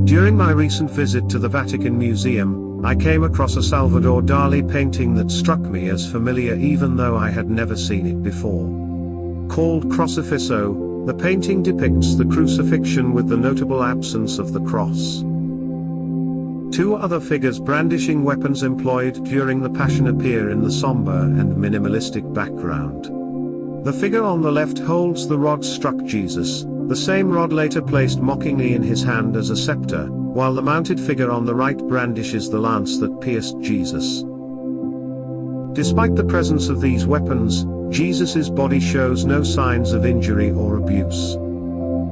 During my recent visit to the Vatican Museum, I came across a Salvador Dali painting that struck me as familiar even though I had never seen it before. Called Crucifisso, the painting depicts the crucifixion with the notable absence of the cross. Two other figures brandishing weapons employed during the Passion appear in the somber and minimalistic background. The figure on the left holds the rod struck Jesus, the same rod later placed mockingly in his hand as a scepter, while the mounted figure on the right brandishes the lance that pierced Jesus. Despite the presence of these weapons, Jesus' body shows no signs of injury or abuse.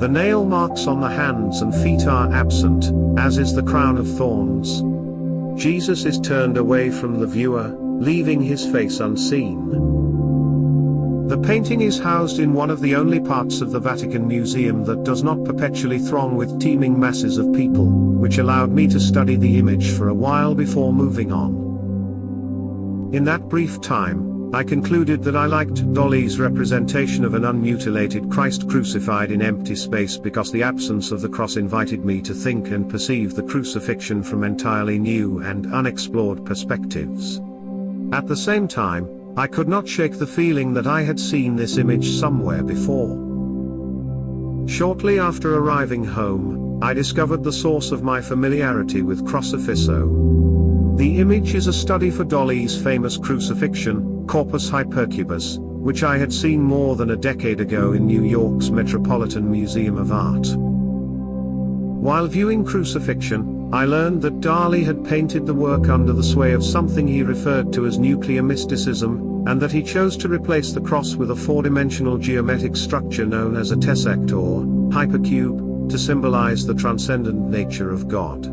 The nail marks on the hands and feet are absent, as is the crown of thorns. Jesus is turned away from the viewer, leaving his face unseen. The painting is housed in one of the only parts of the Vatican Museum that does not perpetually throng with teeming masses of people, which allowed me to study the image for a while before moving on. In that brief time, I concluded that I liked Dolly's representation of an unmutilated Christ crucified in empty space because the absence of the cross invited me to think and perceive the crucifixion from entirely new and unexplored perspectives. At the same time, I could not shake the feeling that I had seen this image somewhere before. Shortly after arriving home, I discovered the source of my familiarity with Crucifisso. The image is a study for Dolly's famous crucifixion, Corpus Hypercubus, which I had seen more than a decade ago in New York's Metropolitan Museum of Art. While viewing Crucifixion, I learned that Dali had painted the work under the sway of something he referred to as nuclear mysticism, and that he chose to replace the cross with a four-dimensional geometric structure known as a tesseract or hypercube, to symbolize the transcendent nature of God.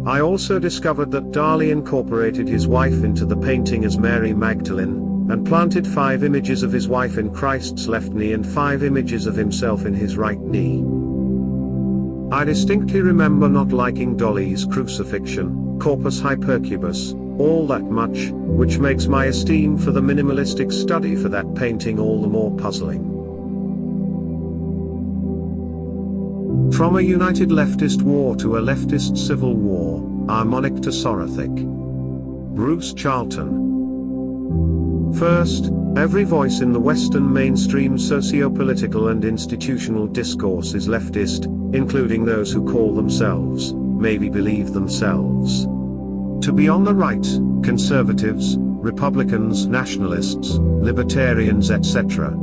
I also discovered that Dali incorporated his wife into the painting as Mary Magdalene, and planted 5 images of his wife in Christ's left knee and 5 images of himself in his right knee. I distinctly remember not liking Dolly's crucifixion, Corpus Hypercubus, all that much, which makes my esteem for the minimalistic study for that painting all the more puzzling. From a united leftist war to a leftist civil war, Ahrimanic to Sorathic. Bruce Charlton. First, every voice in the Western mainstream socio-political and institutional discourse is leftist, including those who call themselves, maybe believe themselves, to be on the right, conservatives, Republicans, nationalists, libertarians, etc.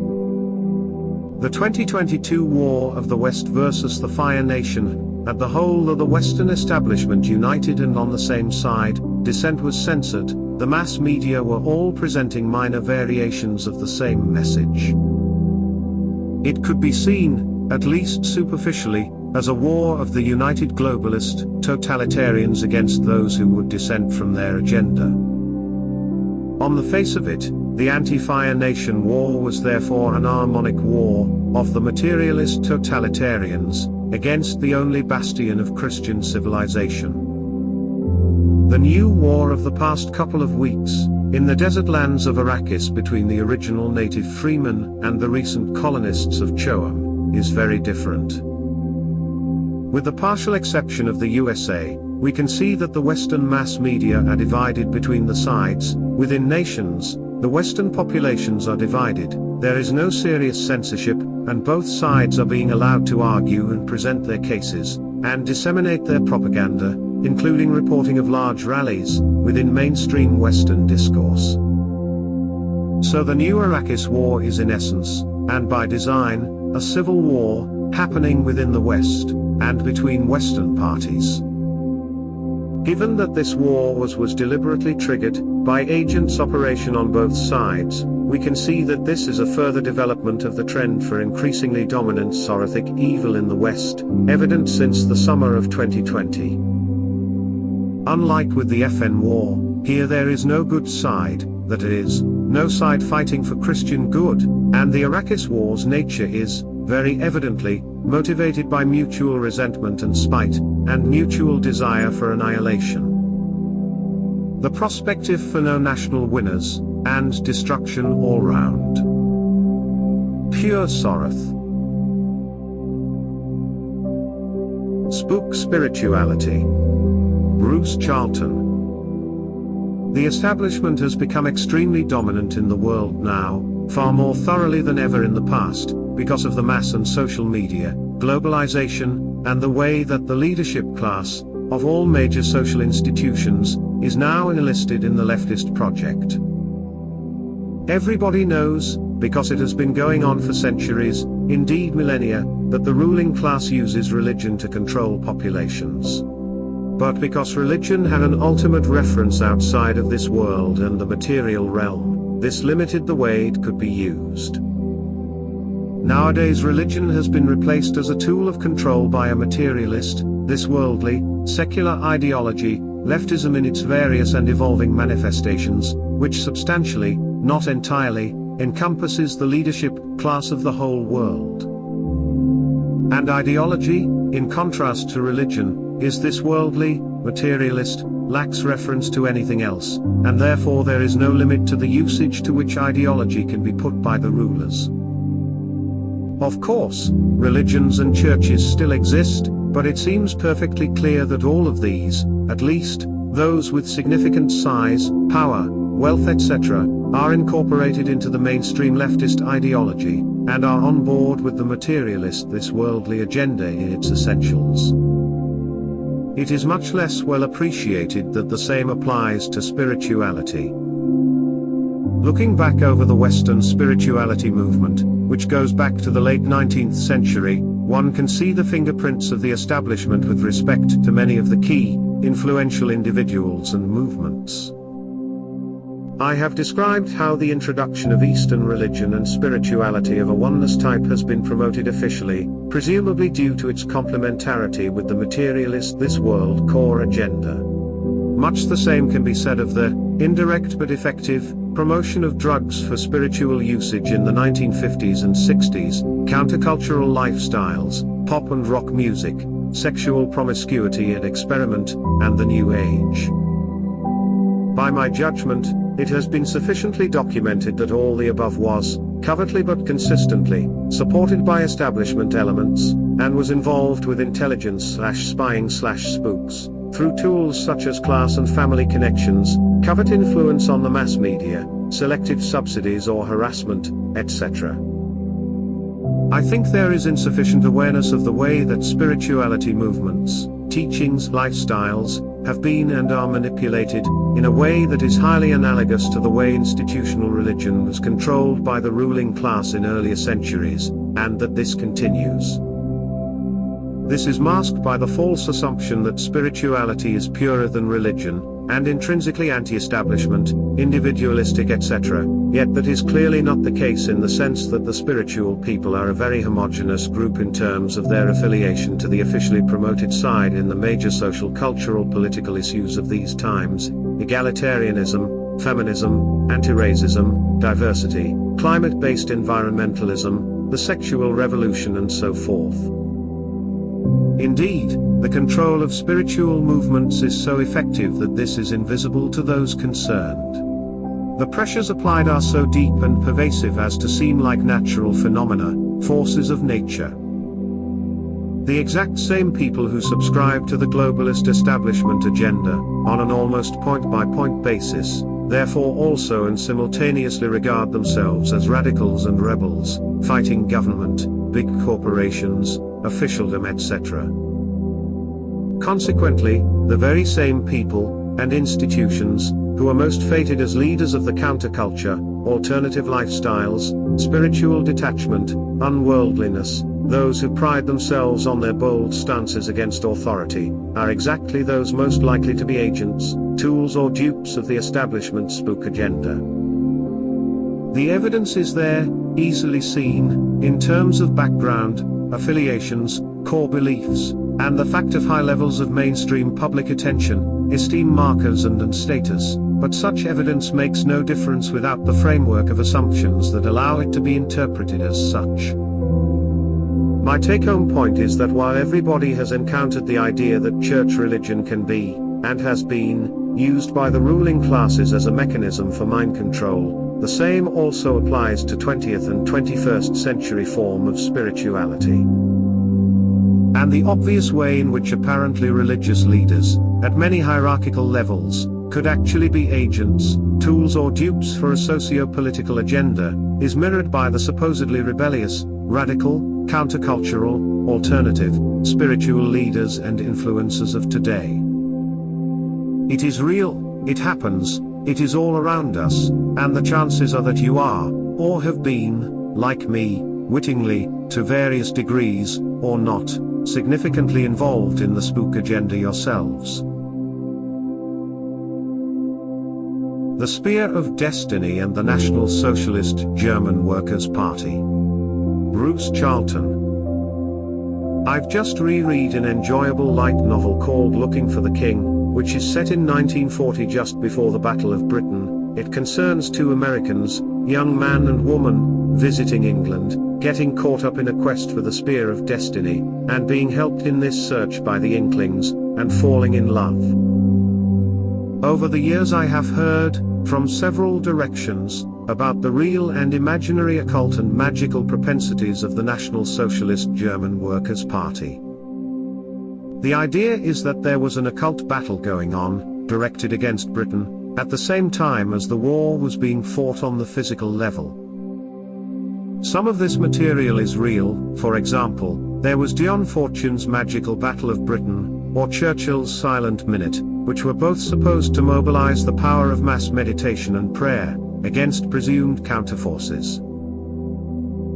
The 2022 War of the West versus the Fire Nation, at the whole of the Western establishment united and on the same side, dissent was censored, the mass media were all presenting minor variations of the same message. It could be seen, at least superficially, as a war of the united globalist totalitarians against those who would dissent from their agenda. On the face of it, the anti-Fire Nation war was therefore an Ahrimanic war of the materialist totalitarians against the only bastion of Christian civilization. The new war of the past couple of weeks, in the desert lands of Arrakis between the original native freemen and the recent colonists of Choam, is very different. With the partial exception of the USA, we can see that the Western mass media are divided between the sides. Within nations, the Western populations are divided, there is no serious censorship, and both sides are being allowed to argue and present their cases, and disseminate their propaganda, including reporting of large rallies, within mainstream Western discourse. So the new Arrakis war is in essence, and by design, a civil war, happening within the West, and between Western parties. Given that this war was deliberately triggered, by agents' operation on both sides, we can see that this is a further development of the trend for increasingly dominant Sorathic evil in the West, evident since the summer of 2020. Unlike with the FN war, here there is no good side, that is, no side fighting for Christian good, and the Arrakis war's nature is, very evidently, motivated by mutual resentment and spite, and mutual desire for annihilation. The prospective for no national winners, and destruction all round. Pure Sorath. Spook spirituality. Bruce Charlton. The establishment has become extremely dominant in the world now, far more thoroughly than ever in the past, because of the mass and social media, globalization, and the way that the leadership class, of all major social institutions, is now enlisted in the leftist project. Everybody knows, because it has been going on for centuries, indeed millennia, that the ruling class uses religion to control populations. But because religion had an ultimate reference outside of this world and the material realm, this limited the way it could be used. Nowadays religion has been replaced as a tool of control by a materialist, this worldly, secular ideology, leftism in its various and evolving manifestations, which substantially, not entirely, encompasses the leadership class of the whole world. And ideology, in contrast to religion, is this worldly, materialist, lacks reference to anything else, and therefore there is no limit to the usage to which ideology can be put by the rulers. Of course, religions and churches still exist, but it seems perfectly clear that all of these, at least, those with significant size, power, wealth etc., are incorporated into the mainstream leftist ideology, and are on board with the materialist this worldly agenda in its essentials. It is much less well appreciated that the same applies to spirituality. Looking back over the Western spirituality movement, which goes back to the late 19th century, one can see the fingerprints of the establishment with respect to many of the key, influential individuals and movements. I have described how the introduction of Eastern religion and spirituality of a oneness type has been promoted officially, presumably due to its complementarity with the materialist this world core agenda. Much the same can be said of the, indirect but effective, promotion of drugs for spiritual usage in the 1950s and 60s, countercultural lifestyles, pop and rock music, sexual promiscuity and experiment, and the New Age. By my judgment, it has been sufficiently documented that all the above was, covertly but consistently, supported by establishment elements, and was involved with intelligence/spying/spooks, through tools such as class and family connections, covert influence on the mass media, selective subsidies or harassment, etc. I think there is insufficient awareness of the way that spirituality movements, teachings, lifestyles, have been and are manipulated, in a way that is highly analogous to the way institutional religion was controlled by the ruling class in earlier centuries, and that this continues. This is masked by the false assumption that spirituality is purer than religion, and intrinsically anti-establishment, individualistic etc., yet that is clearly not the case in the sense that the spiritual people are a very homogeneous group in terms of their affiliation to the officially promoted side in the major social, cultural, political issues of these times: egalitarianism, feminism, anti-racism, diversity, climate-based environmentalism, the sexual revolution and so forth. Indeed, the control of spiritual movements is so effective that this is invisible to those concerned. The pressures applied are so deep and pervasive as to seem like natural phenomena, forces of nature. The exact same people who subscribe to the globalist establishment agenda, on an almost point-by-point basis, therefore also and simultaneously regard themselves as radicals and rebels, fighting government, big corporations, officialdom etc. Consequently, the very same people, and institutions, who are most fated as leaders of the counterculture, alternative lifestyles, spiritual detachment, unworldliness, those who pride themselves on their bold stances against authority, are exactly those most likely to be agents, tools or dupes of the establishment spook agenda. The evidence is there, easily seen, in terms of background, affiliations, core beliefs, and the fact of high levels of mainstream public attention, esteem markers and status, but such evidence makes no difference without the framework of assumptions that allow it to be interpreted as such. My take-home point is that while everybody has encountered the idea that church religion can be, and has been, used by the ruling classes as a mechanism for mind control, the same also applies to 20th and 21st century form of spirituality. And the obvious way in which apparently religious leaders, at many hierarchical levels, could actually be agents, tools or dupes for a socio-political agenda, is mirrored by the supposedly rebellious, radical, countercultural, alternative, spiritual leaders and influencers of today. It is real, it happens, it is all around us, and the chances are that you are, or have been, like me, wittingly, to various degrees, or not, significantly involved in the spook agenda yourselves. The Spear of Destiny and the National Socialist German Workers' Party. Bruce Charlton. I've just reread an enjoyable light novel called Looking for the King, which is set in 1940 just before the Battle of Britain, it concerns two Americans, young man and woman, visiting England, getting caught up in a quest for the spear of destiny, and being helped in this search by the Inklings, and falling in love. Over the years I have heard, from several directions, about the real and imaginary occult and magical propensities of the National Socialist German Workers' Party. The idea is that there was an occult battle going on, directed against Britain, at the same time as the war was being fought on the physical level. Some of this material is real. For example, there was Dion Fortune's Magical Battle of Britain, or Churchill's Silent Minute, which were both supposed to mobilize the power of mass meditation and prayer, against presumed counterforces.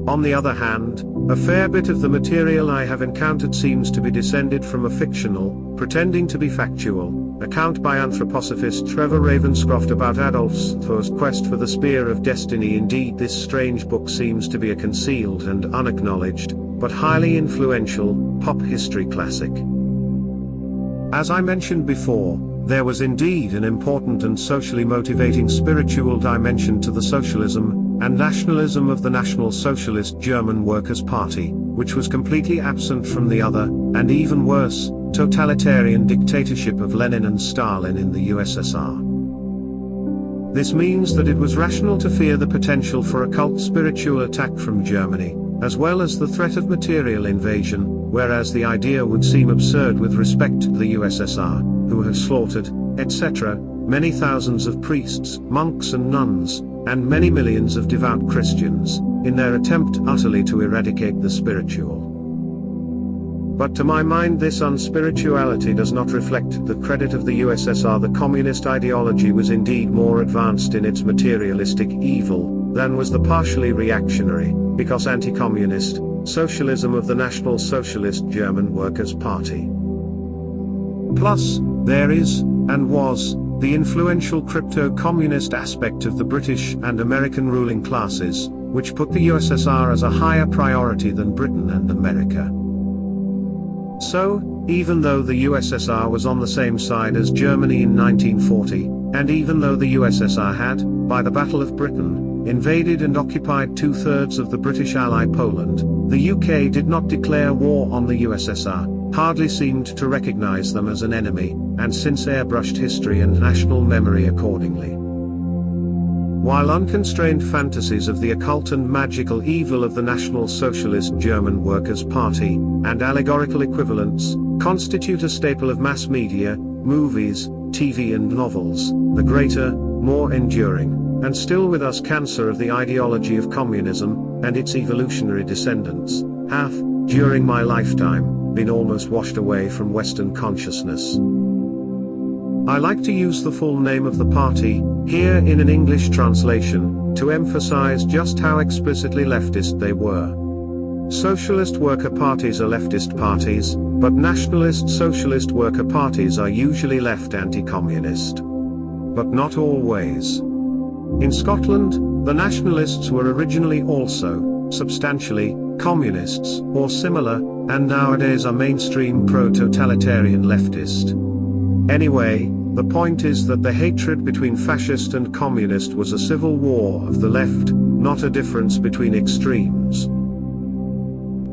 On the other hand, a fair bit of the material I have encountered seems to be descended from a fictional, pretending to be factual, account by anthroposophist Trevor Ravenscroft about Adolf Hitler's quest for the spear of destiny. Indeed, this strange book seems to be a concealed and unacknowledged, but highly influential, pop history classic. As I mentioned before, there was indeed an important and socially motivating spiritual dimension to the socialism and nationalism of the National Socialist German Workers' Party, which was completely absent from the other, and even worse, totalitarian dictatorship of Lenin and Stalin in the USSR. This means that it was rational to fear the potential for occult spiritual attack from Germany, as well as the threat of material invasion, whereas the idea would seem absurd with respect to the USSR, who have slaughtered, etc., many thousands of priests, monks and nuns, and many millions of devout Christians, in their attempt utterly to eradicate the spiritual. But to my mind, this unspirituality does not reflect the credit of the USSR. The communist ideology was indeed more advanced in its materialistic evil than was the partially reactionary, because anti-communist, socialism of the National Socialist German Workers' Party. Plus, there is, and was, the influential crypto-communist aspect of the British and American ruling classes, which put the USSR as a higher priority than Britain and America. So, even though the USSR was on the same side as Germany in 1940, and even though the USSR had, by the Battle of Britain, invaded and occupied two-thirds of the British ally Poland, the UK did not declare war on the USSR, hardly seemed to recognize them as an enemy, and since airbrushed history and national memory accordingly. While unconstrained fantasies of the occult and magical evil of the National Socialist German Workers' Party, and allegorical equivalents, constitute a staple of mass media, movies, TV and novels, the greater, more enduring, and still with us cancer of the ideology of communism, and its evolutionary descendants, have, during my lifetime, been almost washed away from Western consciousness. I like to use the full name of the party, here in an English translation, to emphasize just how explicitly leftist they were. Socialist worker parties are leftist parties, but nationalist socialist worker parties are usually left anti-communist. But not always. In Scotland, the nationalists were originally also, substantially, communists, or similar, and nowadays are mainstream pro-totalitarian leftist. Anyway, the point is that the hatred between fascist and communist was a civil war of the left, not a difference between extremes.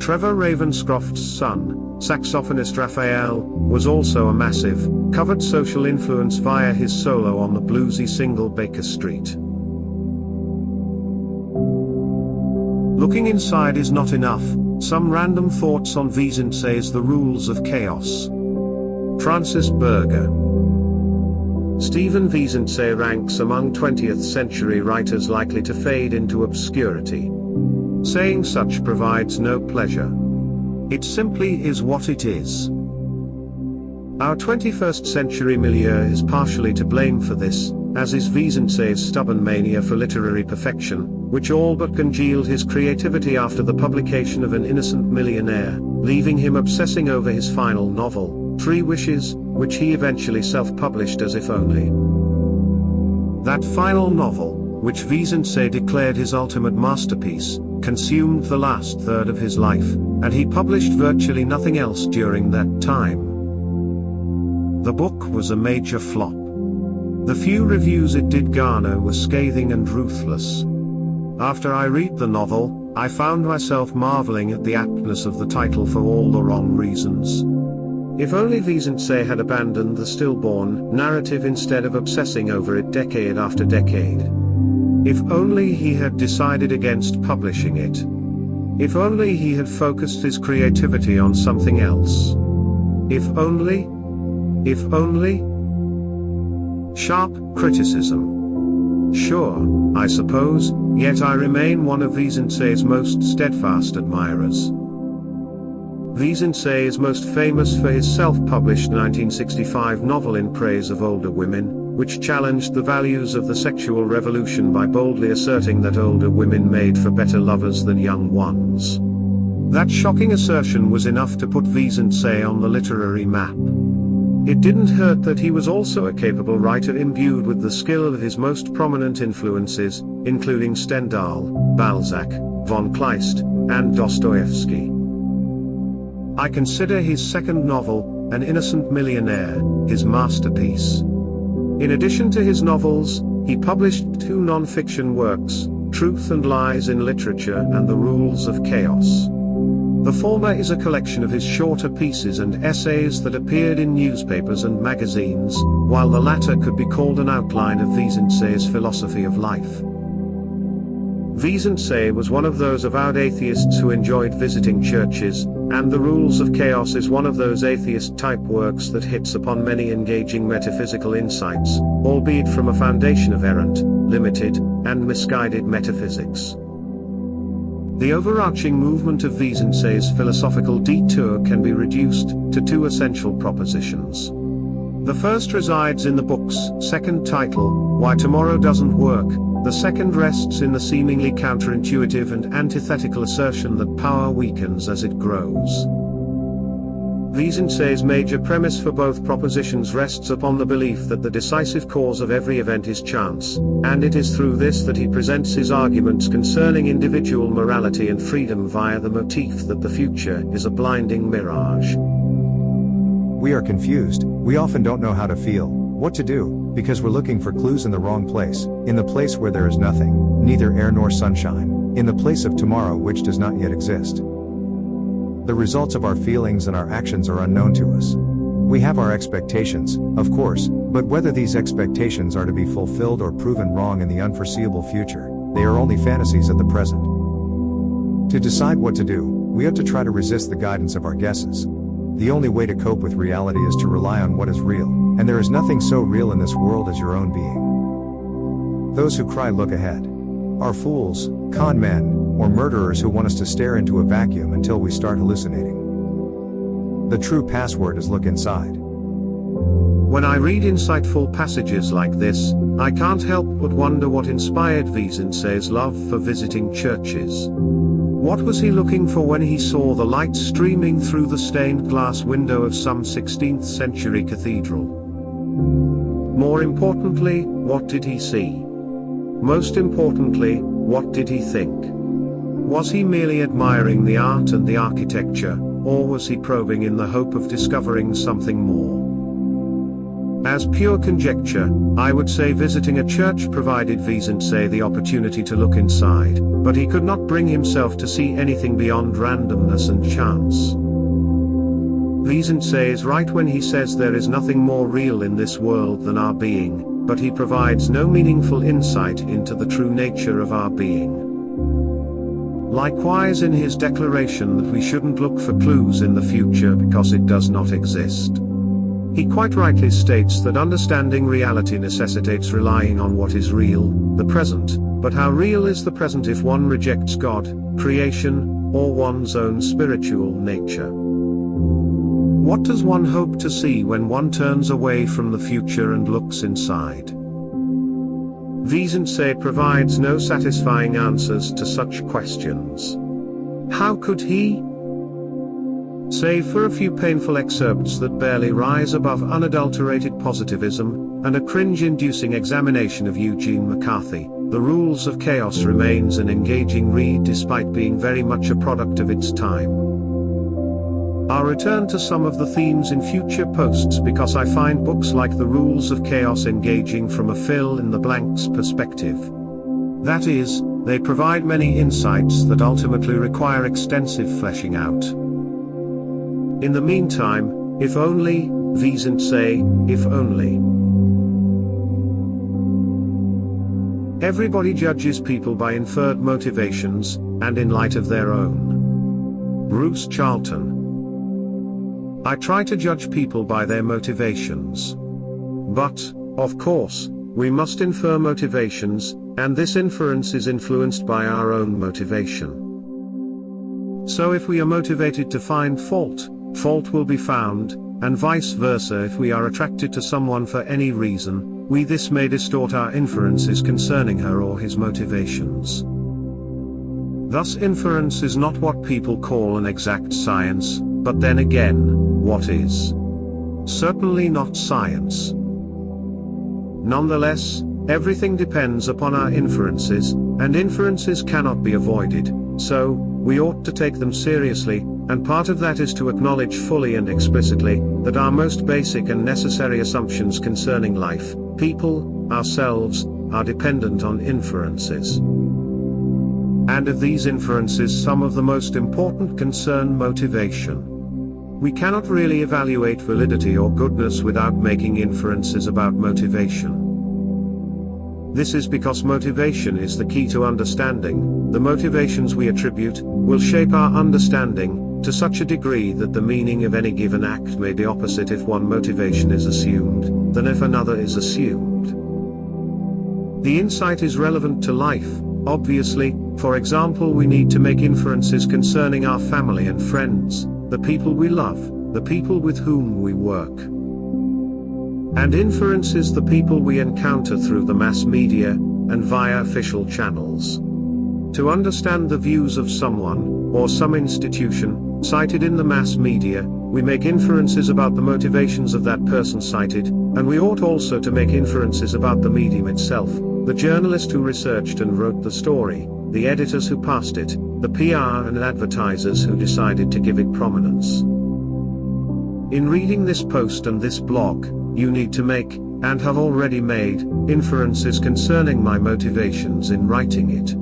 Trevor Ravenscroft's son, saxophonist Raphael, was also a massive, covert social influence via his solo on the bluesy single Baker Street. Looking inside is not enough. Some random thoughts on Vizinczey's The Rules of Chaos. Francis Berger. Stephen Vizinczey ranks among 20th century writers likely to fade into obscurity. Saying such provides no pleasure. It simply is what it is. Our 21st century milieu is partially to blame for this, as is Vizinczey's stubborn mania for literary perfection, which all but congealed his creativity after the publication of An Innocent Millionaire, leaving him obsessing over his final novel, 3 Wishes, which he eventually self-published as if only. That final novel, which Vizinczey declared his ultimate masterpiece, consumed the last third of his life, and he published virtually nothing else during that time. The book was a major flop. The few reviews it did garner were scathing and ruthless. After I read the novel, I found myself marveling at the aptness of the title for all the wrong reasons. If only Vizinczey had abandoned the stillborn narrative instead of obsessing over it decade after decade. If only he had decided against publishing it. If only he had focused his creativity on something else. If only. Sharp criticism. Sure, I suppose, yet I remain one of Vizinczey's most steadfast admirers. Vizinczey is most famous for his self-published 1965 novel In Praise of Older Women, which challenged the values of the sexual revolution by boldly asserting that older women made for better lovers than young ones. That shocking assertion was enough to put Vizinczey on the literary map. It didn't hurt that he was also a capable writer imbued with the skill of his most prominent influences, including Stendhal, Balzac, von Kleist, and Dostoevsky. I consider his second novel, An Innocent Millionaire, his masterpiece. In addition to his novels, he published two non-fiction works, Truth and Lies in Literature and The Rules of Chaos. The former is a collection of his shorter pieces and essays that appeared in newspapers and magazines, while the latter could be called an outline of Vizinczey's philosophy of life. Vizinczey was one of those avowed atheists who enjoyed visiting churches, and The Rules of Chaos is one of those atheist-type works that hits upon many engaging metaphysical insights, albeit from a foundation of errant, limited, and misguided metaphysics. The overarching movement of Vizinczey's philosophical detour can be reduced to two essential propositions. The first resides in the book's second title, Why Tomorrow Doesn't Work. The second rests in the seemingly counterintuitive and antithetical assertion that power weakens as it grows. Vizinczey's major premise for both propositions rests upon the belief that the decisive cause of every event is chance, and it is through this that he presents his arguments concerning individual morality and freedom via the motif that the future is a blinding mirage. We are confused, we often don't know how to feel, what to do, because we're looking for clues in the wrong place, in the place where there is nothing, neither air nor sunshine, in the place of tomorrow which does not yet exist. The results of our feelings and our actions are unknown to us. We have our expectations, of course, but whether these expectations are to be fulfilled or proven wrong in the unforeseeable future, they are only fantasies at the present. To decide what to do, we ought to try to resist the guidance of our guesses. The only way to cope with reality is to rely on what is real, and there is nothing so real in this world as your own being. Those who cry look ahead are fools, con men, or murderers who want us to stare into a vacuum until we start hallucinating. The true password is look inside. When I read insightful passages like this, I can't help but wonder what inspired Vizinczey's love for visiting churches. What was he looking for when he saw the light streaming through the stained glass window of some 16th century cathedral? More importantly, what did he see? Most importantly, what did he think? Was he merely admiring the art and the architecture, or was he probing in the hope of discovering something more? As pure conjecture, I would say visiting a church provided Vizinczey the opportunity to look inside, but he could not bring himself to see anything beyond randomness and chance. Vizinczey is right when he says there is nothing more real in this world than our being, but he provides no meaningful insight into the true nature of our being. Likewise in his declaration that we shouldn't look for clues in the future because it does not exist. He quite rightly states that understanding reality necessitates relying on what is real, the present, but how real is the present if one rejects God, creation, or one's own spiritual nature? What does one hope to see when one turns away from the future and looks inside? Vizinczey provides no satisfying answers to such questions. How could he? Save for a few painful excerpts that barely rise above unadulterated positivism, and a cringe-inducing examination of Eugene McCarthy, The Rules of Chaos remains an engaging read despite being very much a product of its time. I'll return to some of the themes in future posts because I find books like The Rules of Chaos engaging from a fill-in-the-blanks perspective. That is, they provide many insights that ultimately require extensive fleshing out. In the meantime, if only, Vizinczey, if only. Everybody judges people by inferred motivations, and in light of their own. Bruce Charlton. I try to judge people by their motivations. But, of course, we must infer motivations, and this inference is influenced by our own motivation. So if we are motivated to find fault, fault will be found, and vice versa. If we are attracted to someone for any reason, this may distort our inferences concerning her or his motivations. Thus inference is not what people call an exact science, but then again, what is? Certainly not science. Nonetheless, everything depends upon our inferences, and inferences cannot be avoided, so, we ought to take them seriously, and part of that is to acknowledge fully and explicitly, that our most basic and necessary assumptions concerning life, people, ourselves, are dependent on inferences. And of these inferences, some of the most important concern motivation. We cannot really evaluate validity or goodness without making inferences about motivation. This is because motivation is the key to understanding. The motivations we attribute will shape our understanding to such a degree that the meaning of any given act may be opposite if one motivation is assumed than if another is assumed. The insight is relevant to life, obviously. For example, we need to make inferences concerning our family and friends, the people we love, the people with whom we work. And inferences the people we encounter through the mass media, and via official channels. To understand the views of someone, or some institution, cited in the mass media, we make inferences about the motivations of that person cited, and we ought also to make inferences about the medium itself, the journalist who researched and wrote the story, the editors who passed it, the PR and advertisers who decided to give it prominence. In reading this post and this blog, you need to make, and have already made, inferences concerning my motivations in writing it.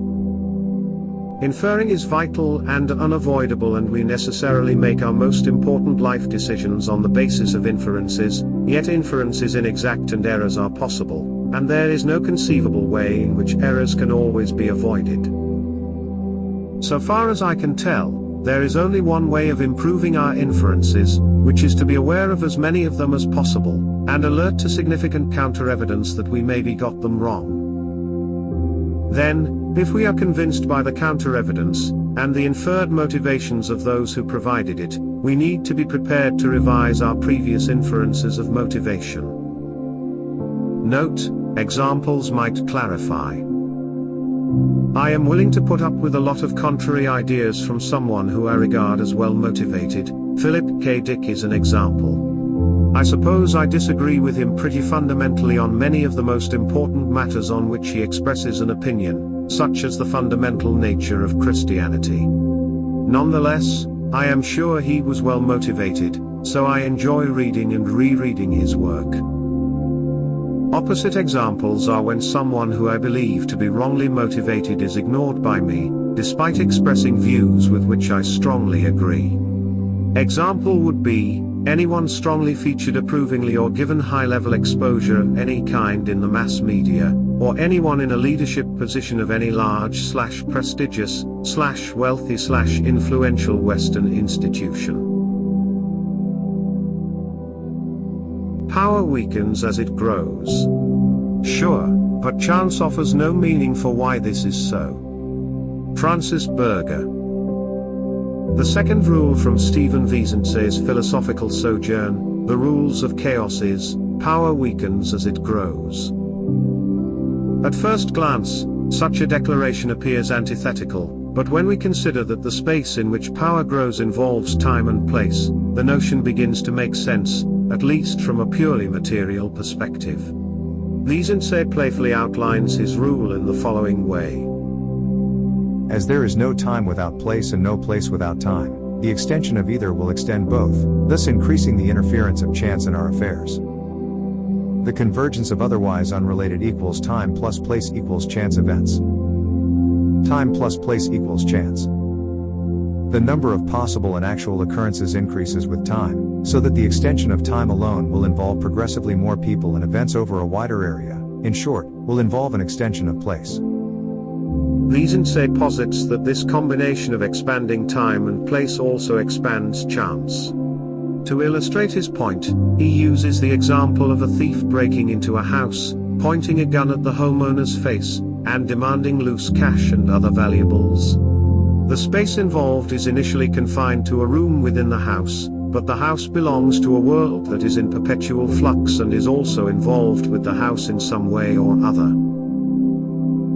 Inferring is vital and unavoidable, and we necessarily make our most important life decisions on the basis of inferences, yet inference is inexact and errors are possible, and there is no conceivable way in which errors can always be avoided. So far as I can tell, there is only one way of improving our inferences, which is to be aware of as many of them as possible, and alert to significant counter-evidence that we maybe got them wrong. Then, if we are convinced by the counter-evidence, and the inferred motivations of those who provided it, we need to be prepared to revise our previous inferences of motivation. Note, examples might clarify. I am willing to put up with a lot of contrary ideas from someone who I regard as well motivated. Philip K. Dick is an example. I suppose I disagree with him pretty fundamentally on many of the most important matters on which he expresses an opinion, such as the fundamental nature of Christianity. Nonetheless, I am sure he was well motivated, so I enjoy reading and rereading his work. Opposite examples are when someone who I believe to be wrongly motivated is ignored by me, despite expressing views with which I strongly agree. Example would be, anyone strongly featured approvingly or given high-level exposure of any kind in the mass media, or anyone in a leadership position of any large/prestigious/wealthy/influential Western institution. Power weakens as it grows. Sure, but chance offers no meaning for why this is so. Francis Berger. The second rule from Stephen Vizinczey's philosophical sojourn, The Rules of Chaos is, power weakens as it grows. At first glance, such a declaration appears antithetical, but when we consider that the space in which power grows involves time and place, the notion begins to make sense, at least from a purely material perspective. Vizinczey playfully outlines his rule in the following way. As there is no time without place and no place without time, the extension of either will extend both, thus increasing the interference of chance in our affairs. The convergence of otherwise unrelated equals time plus place equals chance events. Time plus place equals chance. The number of possible and actual occurrences increases with time, so that the extension of time alone will involve progressively more people and events over a wider area, in short, will involve an extension of place. Vizinczey posits that this combination of expanding time and place also expands chance. To illustrate his point, he uses the example of a thief breaking into a house, pointing a gun at the homeowner's face, and demanding loose cash and other valuables. The space involved is initially confined to a room within the house, but the house belongs to a world that is in perpetual flux and is also involved with the house in some way or other.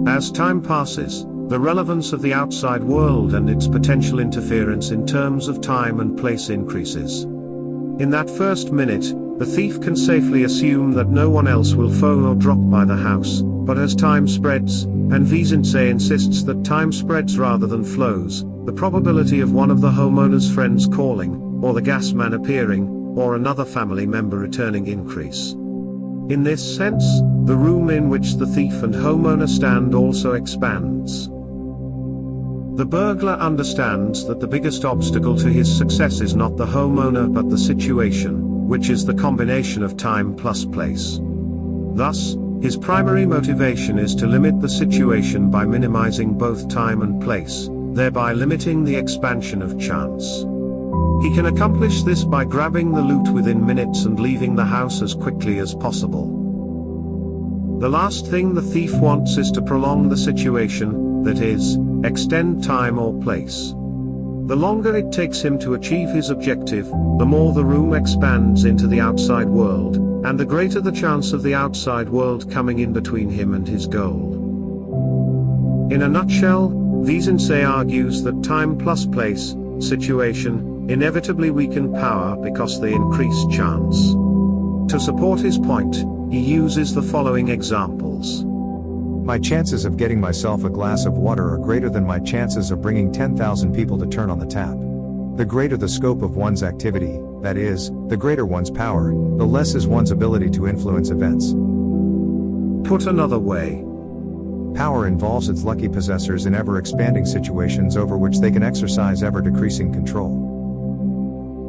As time passes, the relevance of the outside world and its potential interference in terms of time and place increases. In that first minute, the thief can safely assume that no one else will phone or drop by the house, but as time spreads, and Vizinczey insists that time spreads rather than flows, the probability of one of the homeowner's friends calling, or the gas man appearing, or another family member returning increase. In this sense, the room in which the thief and homeowner stand also expands. The burglar understands that the biggest obstacle to his success is not the homeowner but the situation, which is the combination of time plus place. Thus, his primary motivation is to limit the situation by minimizing both time and place, thereby limiting the expansion of chance. He can accomplish this by grabbing the loot within minutes and leaving the house as quickly as possible. The last thing the thief wants is to prolong the situation, that is, extend time or place. The longer it takes him to achieve his objective, the more the room expands into the outside world, and the greater the chance of the outside world coming in between him and his goal. In a nutshell, Vizinczey argues that time plus place, situation, inevitably weaken power because they increase chance. To support his point, he uses the following examples. My chances of getting myself a glass of water are greater than my chances of bringing 10,000 people to turn on the tap. The greater the scope of one's activity, that is, the greater one's power, the less is one's ability to influence events. Put another way, power involves its lucky possessors in ever-expanding situations over which they can exercise ever-decreasing control.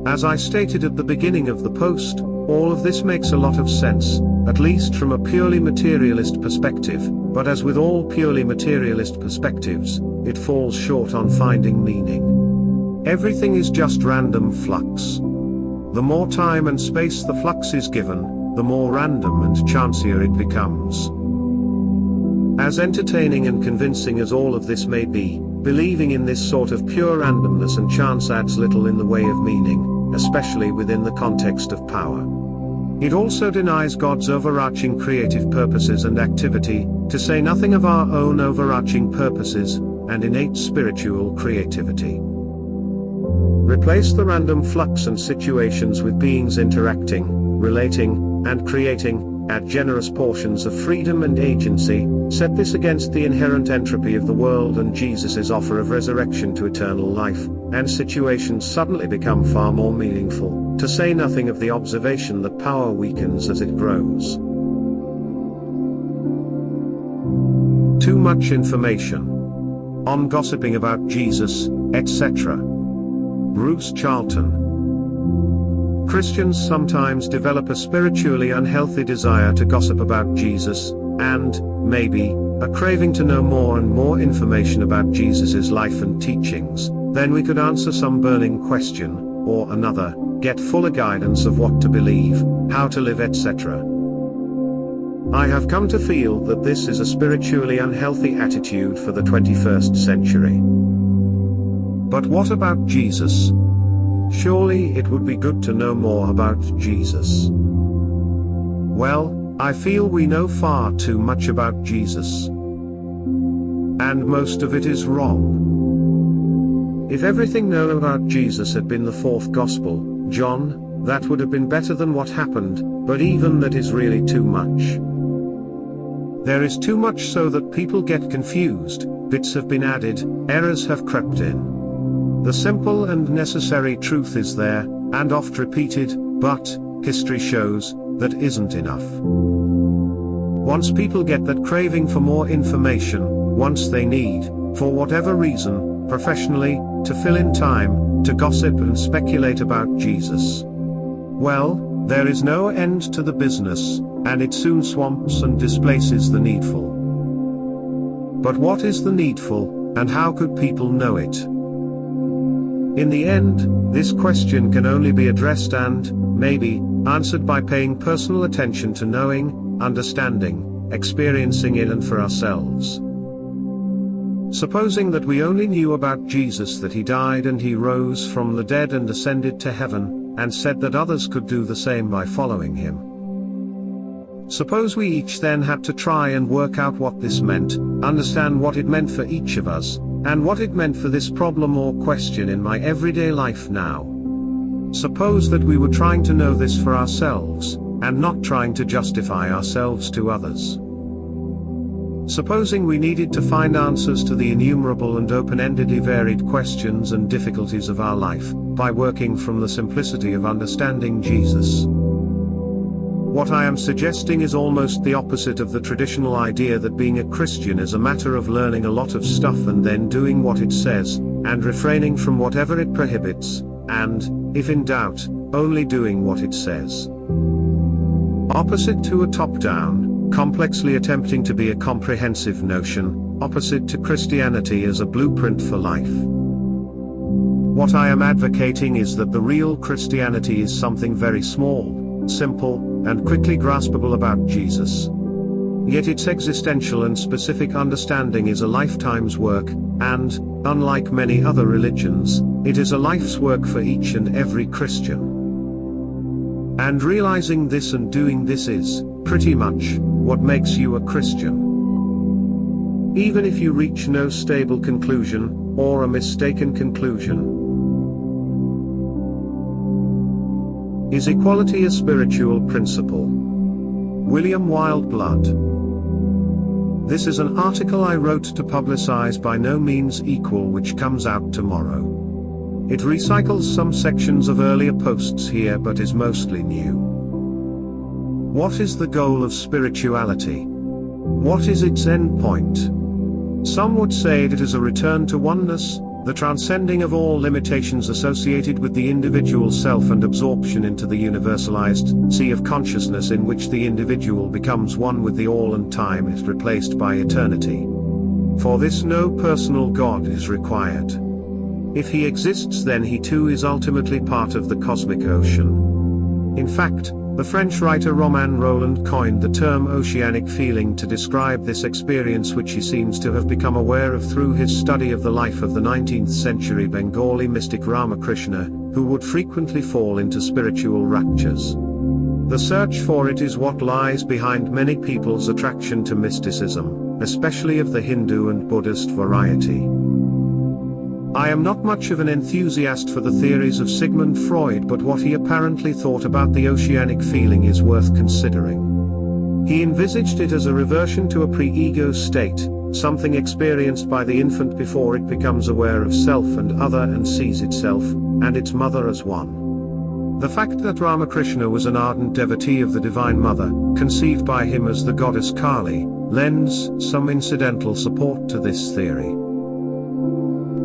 As I stated at the beginning of the post, all of this makes a lot of sense, at least from a purely materialist perspective, but as with all purely materialist perspectives, it falls short on finding meaning. Everything is just random flux. The more time and space the flux is given, the more random and chancier it becomes. As entertaining and convincing as all of this may be, believing in this sort of pure randomness and chance adds little in the way of meaning, especially within the context of power. It also denies God's overarching creative purposes and activity, to say nothing of our own overarching purposes, and innate spiritual creativity. Replace the random flux and situations with beings interacting, relating, and creating, add generous portions of freedom and agency, set this against the inherent entropy of the world and Jesus' offer of resurrection to eternal life, and situations suddenly become far more meaningful, to say nothing of the observation that power weakens as it grows. Too much information on gossiping about Jesus, etc. Bruce Charlton. Christians sometimes develop a spiritually unhealthy desire to gossip about Jesus, and, maybe, a craving to know more and more information about Jesus' life and teachings. Then we could answer some burning question, or another, get fuller guidance of what to believe, how to live, etc. I have come to feel that this is a spiritually unhealthy attitude for the 21st century. But what about Jesus? Surely it would be good to know more about Jesus. Well, I feel we know far too much about Jesus. And most of it is wrong. If everything known about Jesus had been the fourth gospel, John, that would have been better than what happened, but even that is really too much. There is too much so that people get confused, bits have been added, errors have crept in. The simple and necessary truth is there, and oft repeated, but history shows that isn't enough. Once people get that craving for more information, once they need, for whatever reason, professionally, to fill in time, to gossip and speculate about Jesus, well, there is no end to the business, and it soon swamps and displaces the needful. But what is the needful, and how could people know it? In the end, this question can only be addressed and, maybe, answered by paying personal attention to knowing, understanding, experiencing it and for ourselves. Supposing that we only knew about Jesus, that he died and he rose from the dead and ascended to heaven, and said that others could do the same by following him. Suppose we each then had to try and work out what this meant, understand what it meant for each of us, and what it meant for this problem or question in my everyday life now. Suppose that we were trying to know this for ourselves, and not trying to justify ourselves to others. Supposing we needed to find answers to the innumerable and open-endedly varied questions and difficulties of our life, by working from the simplicity of understanding Jesus. What I am suggesting is almost the opposite of the traditional idea that being a Christian is a matter of learning a lot of stuff and then doing what it says, and refraining from whatever it prohibits, and, if in doubt, only doing what it says. Opposite to a top-down, complexly attempting to be a comprehensive notion, opposite to Christianity as a blueprint for life. What I am advocating is that the real Christianity is something very small, simple, and quickly graspable about Jesus. Yet its existential and specific understanding is a lifetime's work, and, unlike many other religions, it is a life's work for each and every Christian. And realizing this and doing this is, pretty much, what makes you a Christian. Even if you reach no stable conclusion, or a mistaken conclusion. Is equality a spiritual principle? William Wildblood. This is an article I wrote to publicize By No Means Equal, which comes out tomorrow. It recycles some sections of earlier posts here but is mostly new. What is the goal of spirituality? What is its end point? Some would say it is a return to oneness, the transcending of all limitations associated with the individual self and absorption into the universalized sea of consciousness in which the individual becomes one with the all and time is replaced by eternity. For this no personal God is required. If he exists, then he too is ultimately part of the cosmic ocean. In fact, the French writer Romain Rolland coined the term oceanic feeling to describe this experience, which he seems to have become aware of through his study of the life of the 19th century Bengali mystic Ramakrishna, who would frequently fall into spiritual raptures. The search for it is what lies behind many people's attraction to mysticism, especially of the Hindu and Buddhist variety. I am not much of an enthusiast for the theories of Sigmund Freud, but what he apparently thought about the oceanic feeling is worth considering. He envisaged it as a reversion to a pre-ego state, something experienced by the infant before it becomes aware of self and other and sees itself, and its mother as one. The fact that Ramakrishna was an ardent devotee of the Divine Mother, conceived by him as the goddess Kali, lends some incidental support to this theory.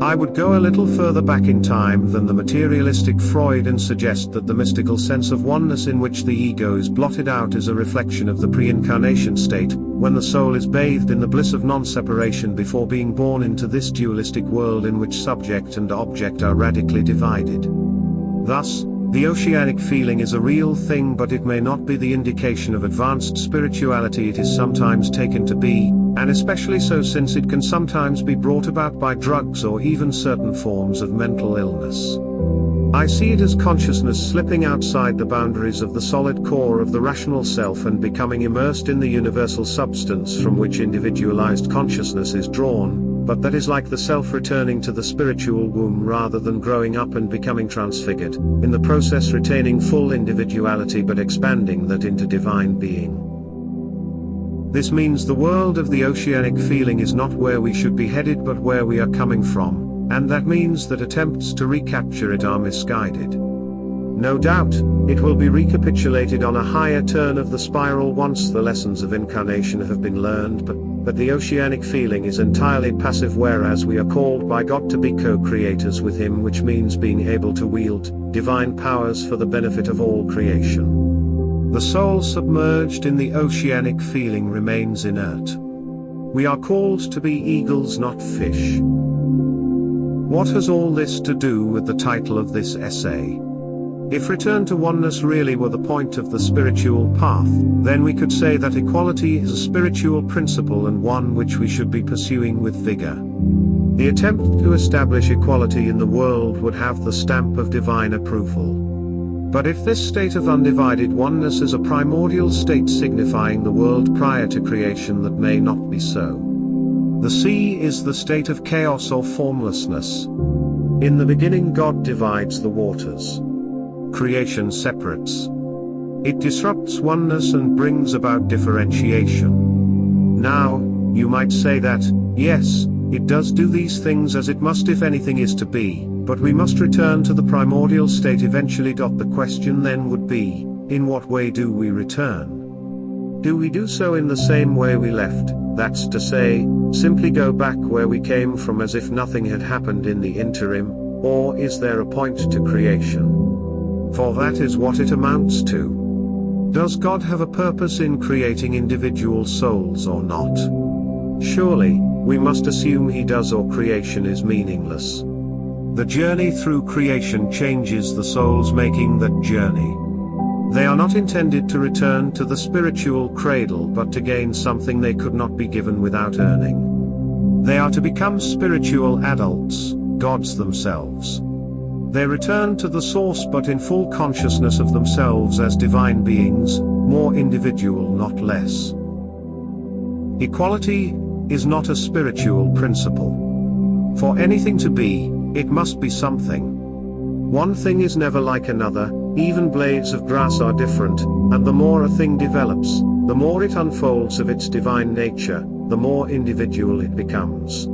I would go a little further back in time than the materialistic Freud and suggest that the mystical sense of oneness in which the ego is blotted out is a reflection of the pre-incarnation state, when the soul is bathed in the bliss of non-separation before being born into this dualistic world in which subject and object are radically divided. Thus, the oceanic feeling is a real thing, but it may not be the indication of advanced spirituality it is sometimes taken to be, and especially so since it can sometimes be brought about by drugs or even certain forms of mental illness. I see it as consciousness slipping outside the boundaries of the solid core of the rational self and becoming immersed in the universal substance from which individualized consciousness is drawn, but that is like the self returning to the spiritual womb rather than growing up and becoming transfigured, in the process retaining full individuality but expanding that into divine being. This means the world of the oceanic feeling is not where we should be headed but where we are coming from, and that means that attempts to recapture it are misguided. No doubt, it will be recapitulated on a higher turn of the spiral once the lessons of incarnation have been learned, but the oceanic feeling is entirely passive, whereas we are called by God to be co-creators with Him, which means being able to wield divine powers for the benefit of all creation. The soul submerged in the oceanic feeling remains inert. We are called to be eagles, not fish. What has all this to do with the title of this essay? If return to oneness really were the point of the spiritual path, then we could say that equality is a spiritual principle and one which we should be pursuing with vigor. The attempt to establish equality in the world would have the stamp of divine approval. But if this state of undivided oneness is a primordial state signifying the world prior to creation, that may not be so. The sea is the state of chaos or formlessness. In the beginning God divides the waters. Creation separates. It disrupts oneness and brings about differentiation. Now, you might say that, yes, it does do these things as it must if anything is to be, but we must return to the primordial state eventually. The question then would be, in what way do we return? Do we do so in the same way we left, that's to say, simply go back where we came from as if nothing had happened in the interim, or is there a point to creation? For that is what it amounts to. Does God have a purpose in creating individual souls or not? Surely, we must assume He does, or creation is meaningless. The journey through creation changes the souls making that journey. They are not intended to return to the spiritual cradle but to gain something they could not be given without earning. They are to become spiritual adults, gods themselves. They return to the source but in full consciousness of themselves as divine beings, more individual not less. Equality is not a spiritual principle. For anything to be, it must be something. One thing is never like another, even blades of grass are different, and the more a thing develops, the more it unfolds of its divine nature, the more individual it becomes.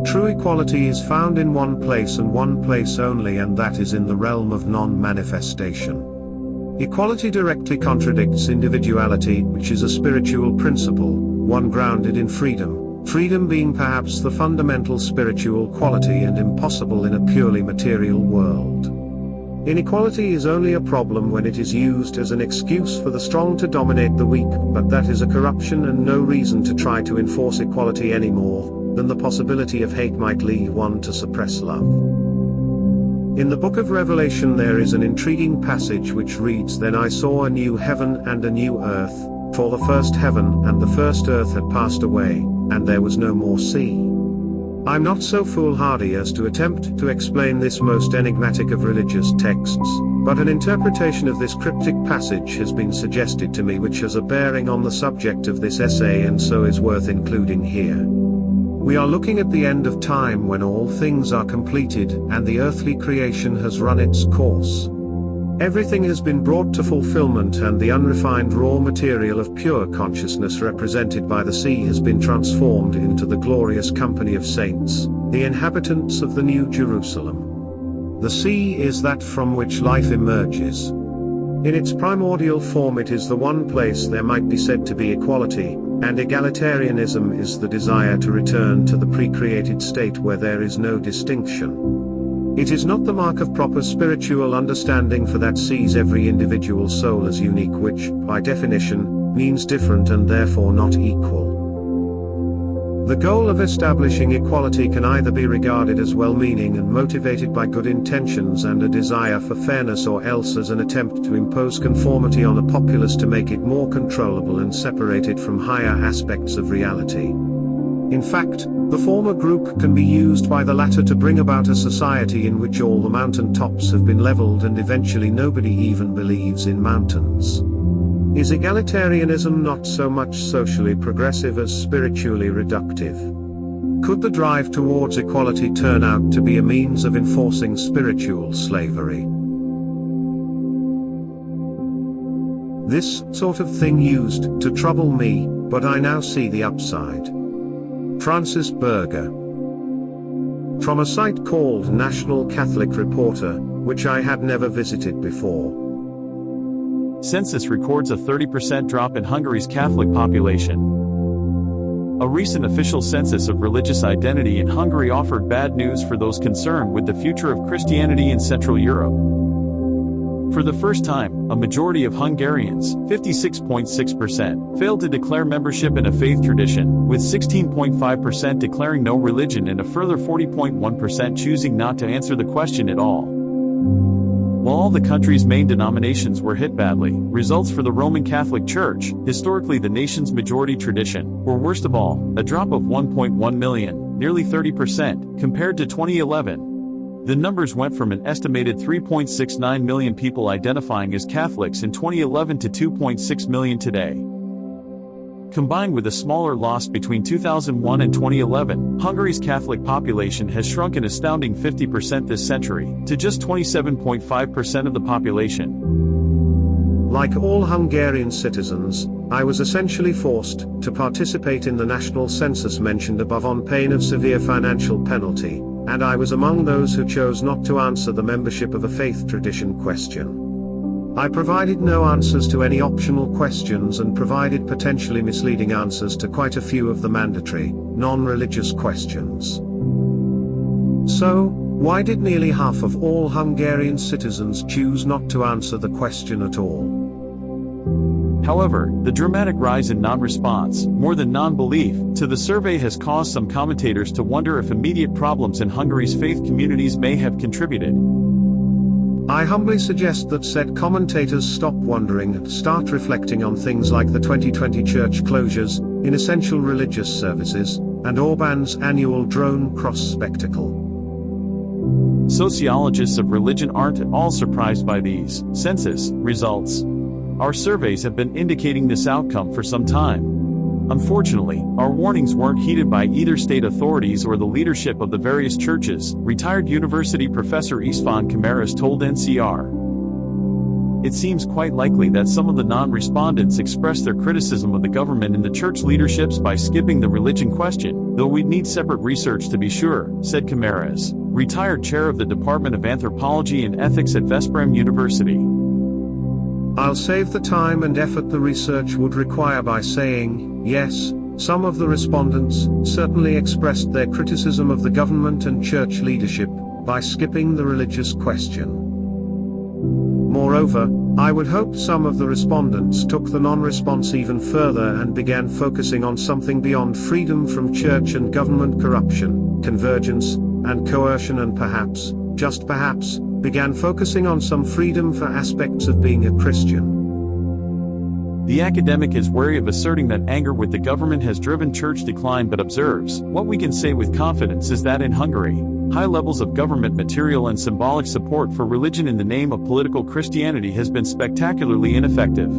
True equality is found in one place and one place only, and that is in the realm of non-manifestation. Equality directly contradicts individuality, which is a spiritual principle, one grounded in freedom, freedom being perhaps the fundamental spiritual quality and impossible in a purely material world. Inequality is only a problem when it is used as an excuse for the strong to dominate the weak, but that is a corruption and no reason to try to enforce equality any more than the possibility of hate might lead one to suppress love. In the book of Revelation there is an intriguing passage which reads, "Then I saw a new heaven and a new earth, for the first heaven and the first earth had passed away, and there was no more sea." I'm not so foolhardy as to attempt to explain this most enigmatic of religious texts, but an interpretation of this cryptic passage has been suggested to me which has a bearing on the subject of this essay and so is worth including here. We are looking at the end of time when all things are completed and the earthly creation has run its course. Everything has been brought to fulfillment and the unrefined raw material of pure consciousness represented by the sea has been transformed into the glorious company of saints, the inhabitants of the New Jerusalem. The sea is that from which life emerges. In its primordial form it is the one place there might be said to be equality, and egalitarianism is the desire to return to the pre-created state where there is no distinction. It is not the mark of proper spiritual understanding, for that sees every individual soul as unique, which, by definition, means different and therefore not equal. The goal of establishing equality can either be regarded as well-meaning and motivated by good intentions and a desire for fairness, or else as an attempt to impose conformity on a populace to make it more controllable and separate it from higher aspects of reality. In fact, the former group can be used by the latter to bring about a society in which all the mountain tops have been leveled and eventually nobody even believes in mountains. Is egalitarianism not so much socially progressive as spiritually reductive? Could the drive towards equality turn out to be a means of enforcing spiritual slavery? This sort of thing used to trouble me, but I now see the upside. Francis Berger. From a site called National Catholic Reporter, which I had never visited before. Census records a 30% drop in Hungary's Catholic population. A recent official census of religious identity in Hungary offered bad news for those concerned with the future of Christianity in Central Europe. For the first time, a majority of Hungarians, 56.6%, failed to declare membership in a faith tradition, with 16.5% declaring no religion and a further 40.1% choosing not to answer the question at all. While all the country's main denominations were hit badly, results for the Roman Catholic Church, historically the nation's majority tradition, were worst of all, a drop of 1.1 million, nearly 30%, compared to 2011. The numbers went from an estimated 3.69 million people identifying as Catholics in 2011 to 2.6 million today. Combined with a smaller loss between 2001 and 2011, Hungary's Catholic population has shrunk an astounding 50% this century, to just 27.5% of the population. Like all Hungarian citizens, I was essentially forced to participate in the national census mentioned above on pain of severe financial penalty, and I was among those who chose not to answer the membership of a faith tradition question. I provided no answers to any optional questions and provided potentially misleading answers to quite a few of the mandatory, non-religious questions. So, why did nearly half of all Hungarian citizens choose not to answer the question at all? However, the dramatic rise in non-response, more than non-belief, to the survey has caused some commentators to wonder if immediate problems in Hungary's faith communities may have contributed. I humbly suggest that said commentators stop wondering and start reflecting on things like the 2020 church closures, inessential religious services, and Orban's annual drone cross spectacle. Sociologists of religion aren't at all surprised by these census results. Our surveys have been indicating this outcome for some time. Unfortunately, our warnings weren't heeded by either state authorities or the leadership of the various churches, retired university professor István Kamaras told NCR. It seems quite likely that some of the non-respondents expressed their criticism of the government and the church leaderships by skipping the religion question, though we'd need separate research to be sure, said Kamaras, retired chair of the Department of Anthropology and Ethics at Veszprém University. I'll save the time and effort the research would require by saying, yes, some of the respondents certainly expressed their criticism of the government and church leadership by skipping the religious question. Moreover, I would hope some of the respondents took the non-response even further and began focusing on something beyond freedom from church and government corruption, convergence, and coercion, and perhaps, just perhaps, began focusing on some freedom for aspects of being a Christian. The academic is wary of asserting that anger with the government has driven church decline, but observes, what we can say with confidence is that in Hungary, high levels of government material and symbolic support for religion in the name of political Christianity has been spectacularly ineffective.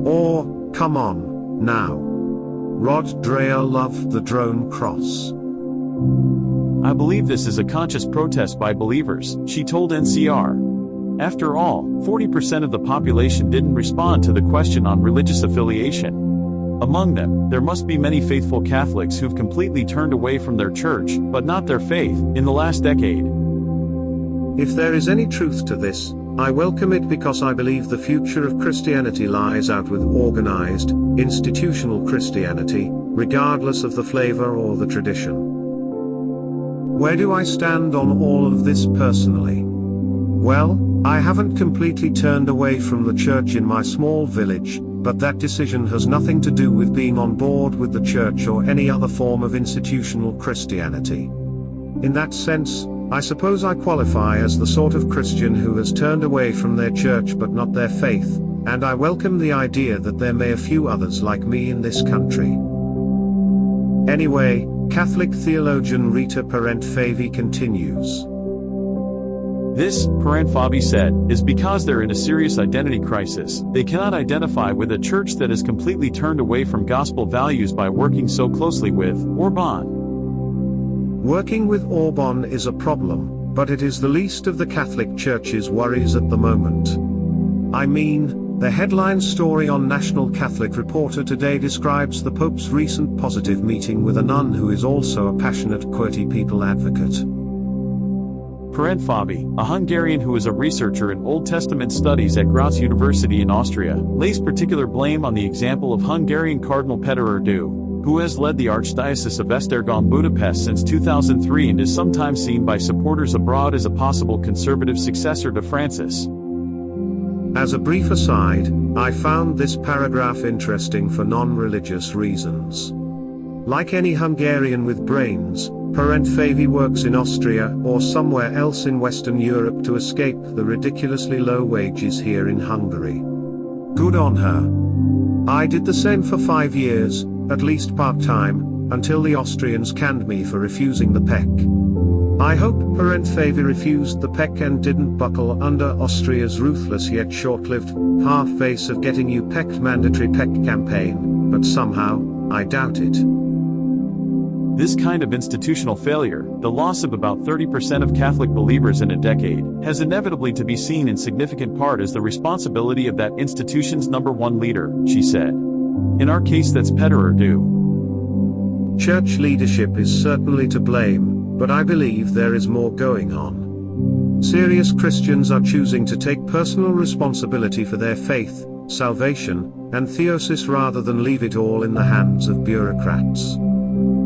Or, come on, now. Rod Dreher loved the drone cross. I believe this is a conscious protest by believers, she told NCR. After all, 40% of the population didn't respond to the question on religious affiliation. Among them, there must be many faithful Catholics who've completely turned away from their church, but not their faith, in the last decade. If there is any truth to this, I welcome it, because I believe the future of Christianity lies out with organized, institutional Christianity, regardless of the flavor or the tradition. Where do I stand on all of this personally? Well, I haven't completely turned away from the church in my small village, but that decision has nothing to do with being on board with the church or any other form of institutional Christianity. In that sense, I suppose I qualify as the sort of Christian who has turned away from their church but not their faith, and I welcome the idea that there may be a few others like me in this country. Anyway, Catholic theologian Rita Parent-Favi continues. This, Parent-Favi said, is because they're in a serious identity crisis. They cannot identify with a church that has completely turned away from gospel values by working so closely with Orban. Working with Orban is a problem, but it is the least of the Catholic Church's worries at the moment. I mean, The headline story on National Catholic Reporter today describes the Pope's recent positive meeting with a nun who is also a passionate QWERTY people advocate. Fabi, a Hungarian who is a researcher in Old Testament studies at Graz University in Austria, lays particular blame on the example of Hungarian Cardinal Péter Erdő, who has led the Archdiocese of Esztergom Budapest since 2003 and is sometimes seen by supporters abroad as a possible conservative successor to Francis. As a brief aside, I found this paragraph interesting for non-religious reasons. Like any Hungarian with brains, Fabi works in Austria or somewhere else in Western Europe to escape the ridiculously low wages here in Hungary. Good on her. I did the same for 5 years, at least part-time, until the Austrians canned me for refusing the PEC. I hope Fabi refused the PEC and didn't buckle under Austria's ruthless yet short-lived half-face of getting you PEC'd mandatory PEC campaign, but somehow, I doubt it. This kind of institutional failure, the loss of about 30% of Catholic believers in a decade, has inevitably to be seen in significant part as the responsibility of that institution's number one leader, she said. In our case, that's Péter Erdő. Church leadership is certainly to blame, but I believe there is more going on. Serious Christians are choosing to take personal responsibility for their faith, salvation, and theosis rather than leave it all in the hands of bureaucrats.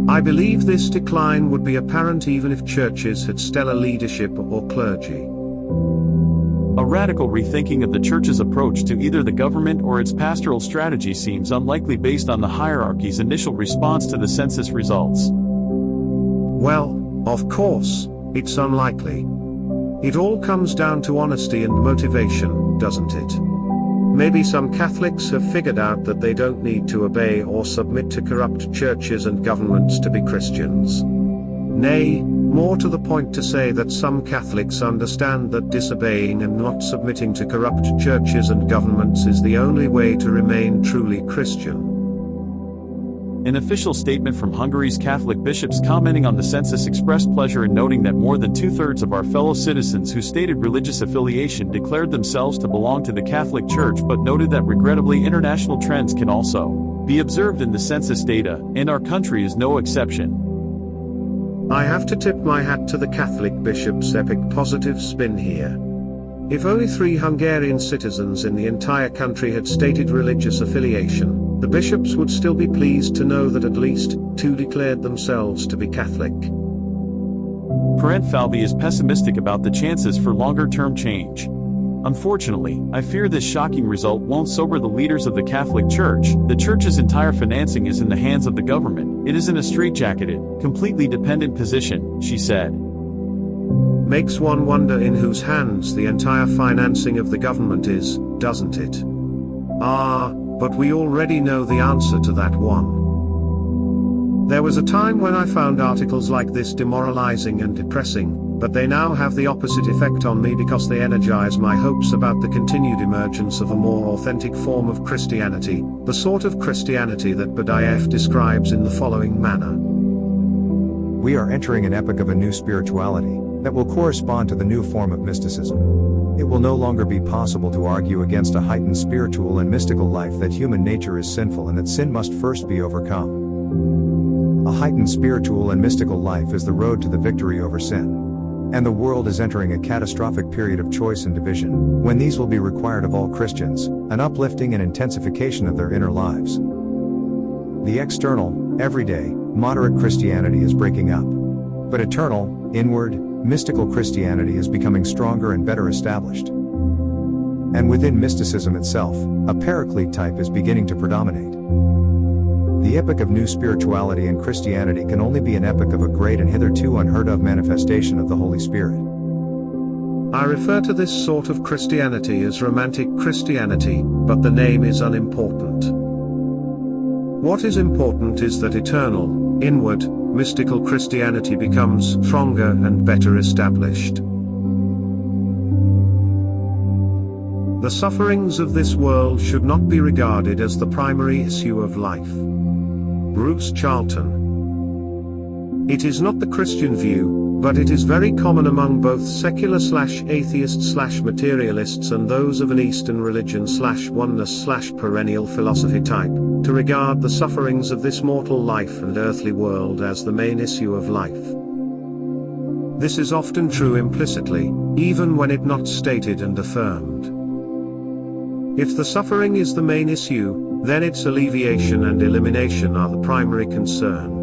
I believe this decline would be apparent even if churches had stellar leadership or clergy. A radical rethinking of the Church's approach to either the government or its pastoral strategy seems unlikely based on the hierarchy's initial response to the census results. Well, of course, it's unlikely. It all comes down to honesty and motivation, doesn't it? Maybe some Catholics have figured out that they don't need to obey or submit to corrupt churches and governments to be Christians. Nay, more to the point to say that some Catholics understand that disobeying and not submitting to corrupt churches and governments is the only way to remain truly Christian. An official statement from Hungary's Catholic bishops commenting on the census expressed pleasure in noting that more than two-thirds of our fellow citizens who stated religious affiliation declared themselves to belong to the Catholic Church, but noted that regrettably international trends can also be observed in the census data, and our country is no exception. I have to tip my hat to the Catholic bishops' epic positive spin here. If only 3 Hungarian citizens in the entire country had stated religious affiliation, the bishops would still be pleased to know that at least 2 declared themselves to be Catholic. Fabi is pessimistic about the chances for longer-term change. Unfortunately, I fear this shocking result won't sober the leaders of the Catholic Church. The Church's entire financing is in the hands of the government. It is in a straitjacketed, completely dependent position, she said. Makes one wonder in whose hands the entire financing of the government is, doesn't it? But we already know the answer to that one. There was a time when I found articles like this demoralizing and depressing, but they now have the opposite effect on me because they energize my hopes about the continued emergence of a more authentic form of Christianity, the sort of Christianity that Berger describes in the following manner. We are entering an epoch of a new spirituality that will correspond to the new form of mysticism. It will no longer be possible to argue against a heightened spiritual and mystical life that human nature is sinful and that sin must first be overcome. A heightened spiritual and mystical life is the road to the victory over sin. And the world is entering a catastrophic period of choice and division, when these will be required of all Christians, an uplifting and intensification of their inner lives. The external, everyday, moderate Christianity is breaking up. But eternal, inward, mystical Christianity is becoming stronger and better established. And within mysticism itself, a paraclete type is beginning to predominate. The epoch of new spirituality and Christianity can only be an epoch of a great and hitherto unheard of manifestation of the Holy Spirit. I refer to this sort of Christianity as romantic Christianity, but the name is unimportant. What is important is that eternal, inward, mystical Christianity becomes stronger and better established. The sufferings of this world should not be regarded as the primary issue of life. Bruce Charlton. It is not the Christian view, but it is very common among both secular/atheist/materialists and those of an Eastern religion/oneness/perennial philosophy type, to regard the sufferings of this mortal life and earthly world as the main issue of life. This is often true implicitly, even when it not stated and affirmed. If the suffering is the main issue, then its alleviation and elimination are the primary concern.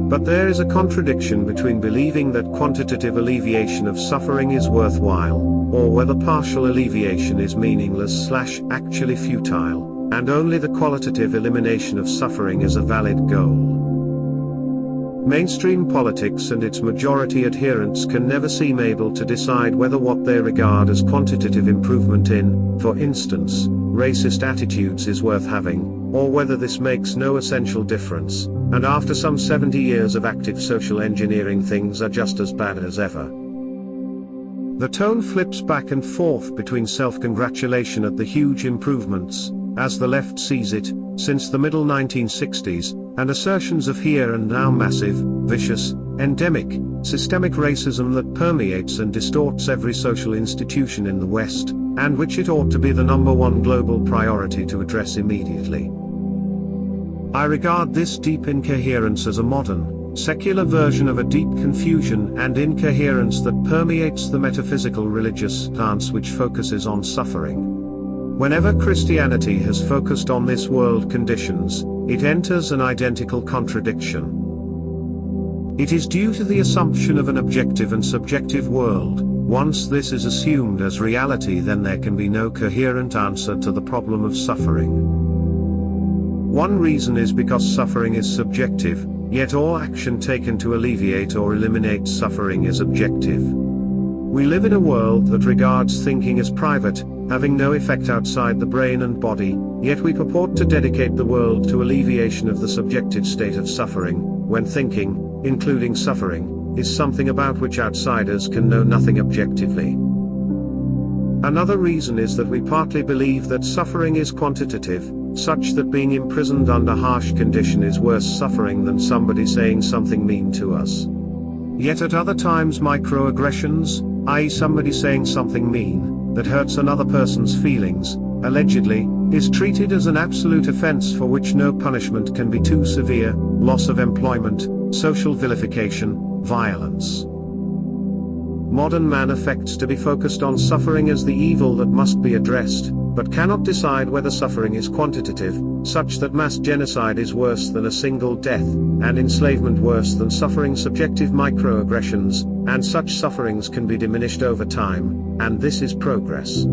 But there is a contradiction between believing that quantitative alleviation of suffering is worthwhile, or whether partial alleviation is meaningless/actually futile, and only the qualitative elimination of suffering is a valid goal. Mainstream politics and its majority adherents can never seem able to decide whether what they regard as quantitative improvement in, for instance, racist attitudes is worth having, or whether this makes no essential difference, and after some 70 years of active social engineering things are just as bad as ever. The tone flips back and forth between self-congratulation at the huge improvements, as the left sees it, since the middle 1960s, and assertions of here and now massive, vicious, endemic, systemic racism that permeates and distorts every social institution in the West, and which it ought to be the #1 global priority to address immediately. I regard this deep incoherence as a modern, secular version of a deep confusion and incoherence that permeates the metaphysical religious stance which focuses on suffering. Whenever Christianity has focused on this world conditions, it enters an identical contradiction. It is due to the assumption of an objective and subjective world. Once this is assumed as reality, then there can be no coherent answer to the problem of suffering. One reason is because suffering is subjective, yet all action taken to alleviate or eliminate suffering is objective. We live in a world that regards thinking as private, having no effect outside the brain and body, yet we purport to dedicate the world to alleviation of the subjective state of suffering, when thinking, including suffering, is something about which outsiders can know nothing objectively. Another reason is that we partly believe that suffering is quantitative, such that being imprisoned under harsh condition is worse suffering than somebody saying something mean to us. Yet at other times microaggressions, i.e. somebody saying something mean, that hurts another person's feelings, allegedly, is treated as an absolute offense for which no punishment can be too severe: loss of employment, social vilification, violence. Modern man affects to be focused on suffering as the evil that must be addressed, but cannot decide whether suffering is quantitative, such that mass genocide is worse than a single death, and enslavement worse than suffering subjective microaggressions, and such sufferings can be diminished over time, and this is progress.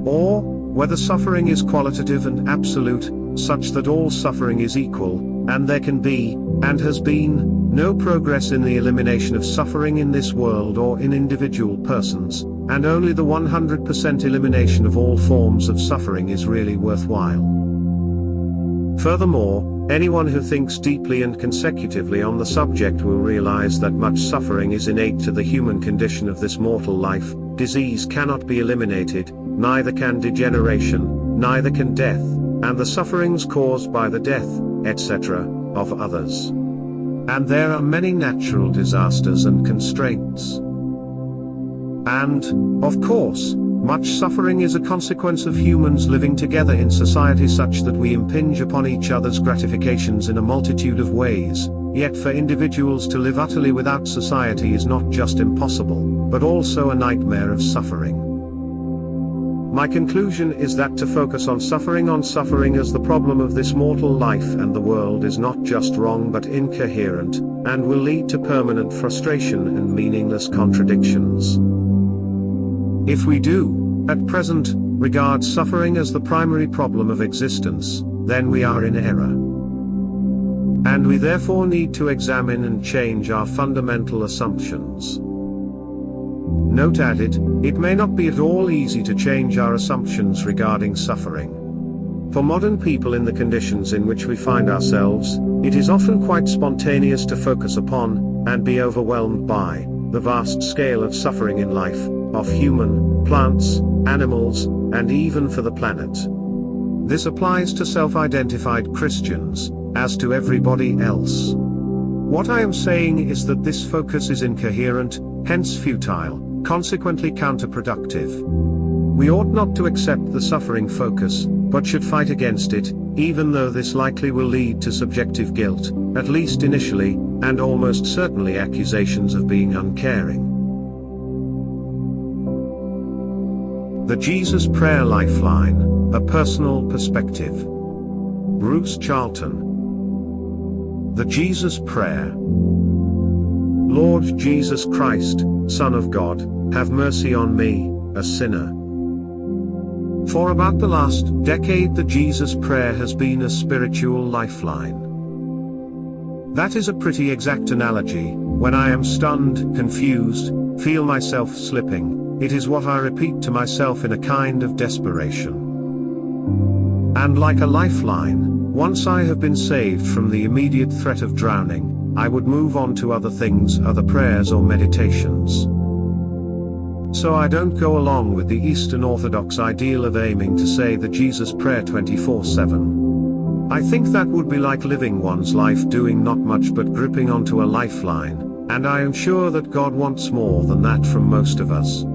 Or, whether suffering is qualitative and absolute, such that all suffering is equal, and there can be, and has been, no progress in the elimination of suffering in this world or in individual persons, and only the 100% elimination of all forms of suffering is really worthwhile. Furthermore, anyone who thinks deeply and consecutively on the subject will realize that much suffering is innate to the human condition of this mortal life. Disease cannot be eliminated, neither can degeneration, neither can death, and the sufferings caused by the death, etc., of others. And there are many natural disasters and constraints. And, of course, much suffering is a consequence of humans living together in society such that we impinge upon each other's gratifications in a multitude of ways, yet for individuals to live utterly without society is not just impossible, but also a nightmare of suffering. My conclusion is that to focus on suffering as the problem of this mortal life and the world is not just wrong but incoherent, and will lead to permanent frustration and meaningless contradictions. If we do, at present, regard suffering as the primary problem of existence, then we are in error. And we therefore need to examine and change our fundamental assumptions. Note added, it may not be at all easy to change our assumptions regarding suffering. For modern people in the conditions in which we find ourselves, it is often quite spontaneous to focus upon, and be overwhelmed by, the vast scale of suffering in life, of human, plants, animals, and even for the planet. This applies to self-identified Christians, as to everybody else. What I am saying is that this focus is incoherent, hence futile, consequently counterproductive. We ought not to accept the suffering focus, but should fight against it, even though this likely will lead to subjective guilt, at least initially, and almost certainly accusations of being uncaring. The Jesus Prayer Lifeline, a personal perspective. Bruce Charlton. The Jesus Prayer. Lord Jesus Christ, Son of God, have mercy on me, a sinner. For about the last decade, the Jesus Prayer has been a spiritual lifeline. That is a pretty exact analogy. When I am stunned, confused, feel myself slipping, it is what I repeat to myself in a kind of desperation. And like a lifeline, once I have been saved from the immediate threat of drowning, I would move on to other things, other prayers or meditations. So I don't go along with the Eastern Orthodox ideal of aiming to say the Jesus Prayer 24/7. I think that would be like living one's life doing not much but gripping onto a lifeline, and I am sure that God wants more than that from most of us.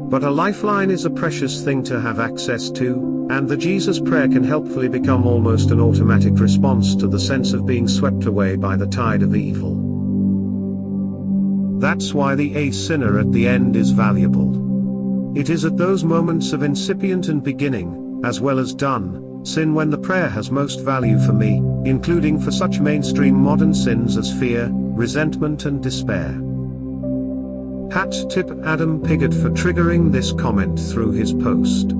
But a lifeline is a precious thing to have access to, and the Jesus Prayer can helpfully become almost an automatic response to the sense of being swept away by the tide of evil. That's why the A sinner at the end is valuable. It is at those moments of incipient and beginning, as well as done, sin when the prayer has most value for me, including for such mainstream modern sins as fear, resentment and despair. Hat tip Adam Piggott for triggering this comment through his post.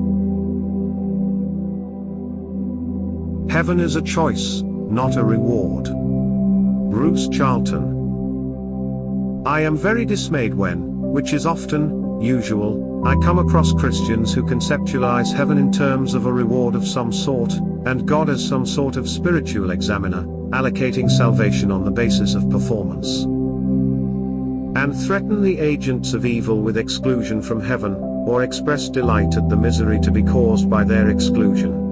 Heaven is a choice, not a reward. Bruce Charlton. I am very dismayed when, which is often, usual, I come across Christians who conceptualize heaven in terms of a reward of some sort, and God as some sort of spiritual examiner, allocating salvation on the basis of performance. And threaten the agents of evil with exclusion from heaven, or express delight at the misery to be caused by their exclusion.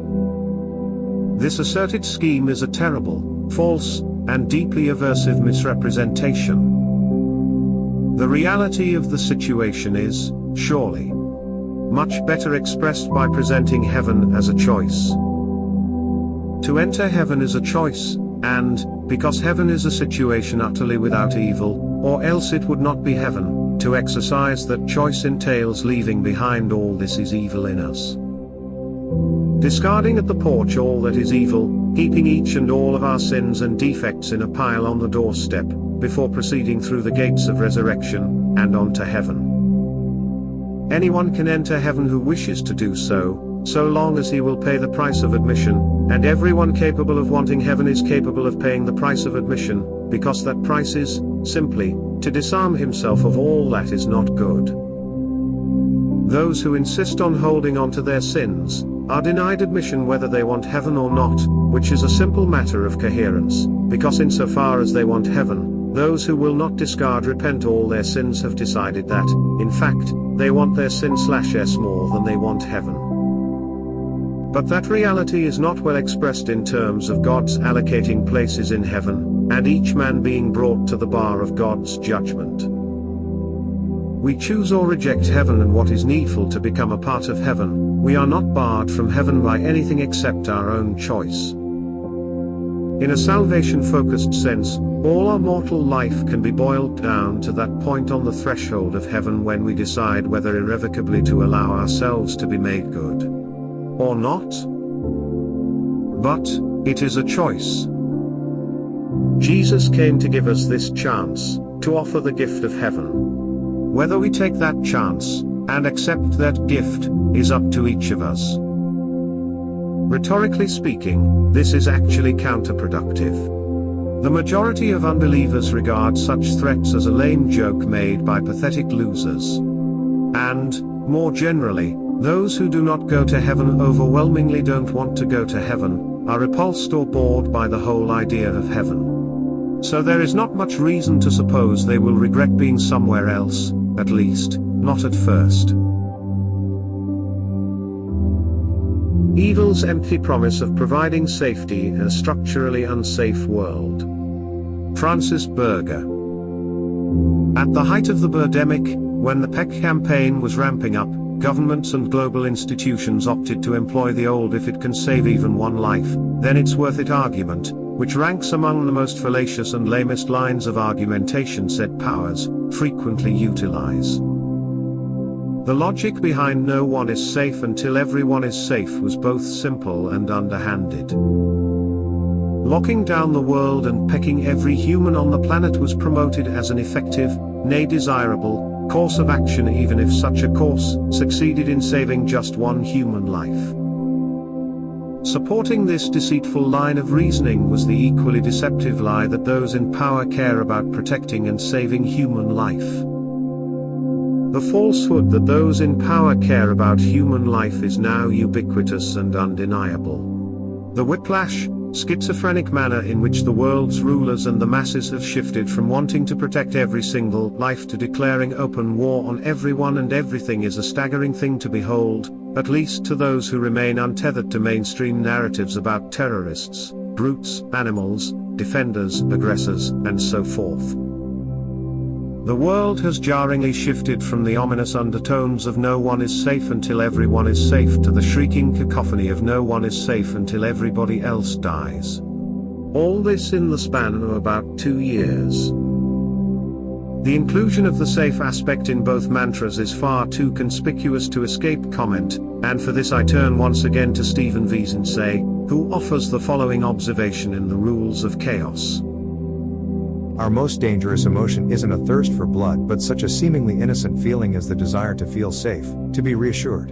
This asserted scheme is a terrible, false, and deeply aversive misrepresentation. The reality of the situation is, surely, much better expressed by presenting heaven as a choice. To enter heaven is a choice, and, because heaven is a situation utterly without evil, or else it would not be heaven, to exercise that choice entails leaving behind all this is evil in us. Discarding at the porch all that is evil, heaping each and all of our sins and defects in a pile on the doorstep, before proceeding through the gates of resurrection, and on to heaven. Anyone can enter heaven who wishes to do so, so long as he will pay the price of admission, and everyone capable of wanting heaven is capable of paying the price of admission, because that price is, simply, to disarm himself of all that is not good. Those who insist on holding on to their sins, are denied admission whether they want heaven or not, which is a simple matter of coherence, because insofar as they want heaven, those who will not discard repent all their sins have decided that, in fact, they want their sin/s more than they want heaven. But that reality is not well expressed in terms of God's allocating places in heaven, and each man being brought to the bar of God's judgment. We choose or reject heaven and what is needful to become a part of heaven. We are not barred from heaven by anything except our own choice. In a salvation-focused sense, all our mortal life can be boiled down to that point on the threshold of heaven when we decide whether irrevocably to allow ourselves to be made good or not. But it is a choice. Jesus came to give us this chance, to offer the gift of heaven. Whether we take that chance, and accept that gift, is up to each of us. Rhetorically speaking, this is actually counterproductive. The majority of unbelievers regard such threats as a lame joke made by pathetic losers. And, more generally, those who do not go to heaven overwhelmingly don't want to go to heaven, are repulsed or bored by the whole idea of heaven. So there is not much reason to suppose they will regret being somewhere else, at least, not at first. Evil's empty promise of providing safety in a structurally unsafe world. Francis Berger. At the height of the birdemic, when the PEC campaign was ramping up, governments and global institutions opted to employ the old "if it can save even one life, then it's worth it" argument, which ranks among the most fallacious and lamest lines of argumentation said powers frequently utilize. The logic behind "no one is safe until everyone is safe" was both simple and underhanded. Locking down the world and pecking every human on the planet was promoted as an effective, nay desirable, course of action, even if such a course succeeded in saving just one human life. Supporting this deceitful line of reasoning was the equally deceptive lie that those in power care about protecting and saving human life. The falsehood that those in power care about human life is now ubiquitous and undeniable. The whiplash, schizophrenic manner in which the world's rulers and the masses have shifted from wanting to protect every single life to declaring open war on everyone and everything is a staggering thing to behold, at least to those who remain untethered to mainstream narratives about terrorists, brutes, animals, defenders, aggressors, and so forth. The world has jarringly shifted from the ominous undertones of "no one is safe until everyone is safe" to the shrieking cacophony of "no one is safe until everybody else dies." All this in the span of about 2 years. The inclusion of the safe aspect in both mantras is far too conspicuous to escape comment, and for this I turn once again to Stephen Vizinczey, who offers the following observation in The Rules of Chaos. Our most dangerous emotion isn't a thirst for blood but such a seemingly innocent feeling as the desire to feel safe, to be reassured.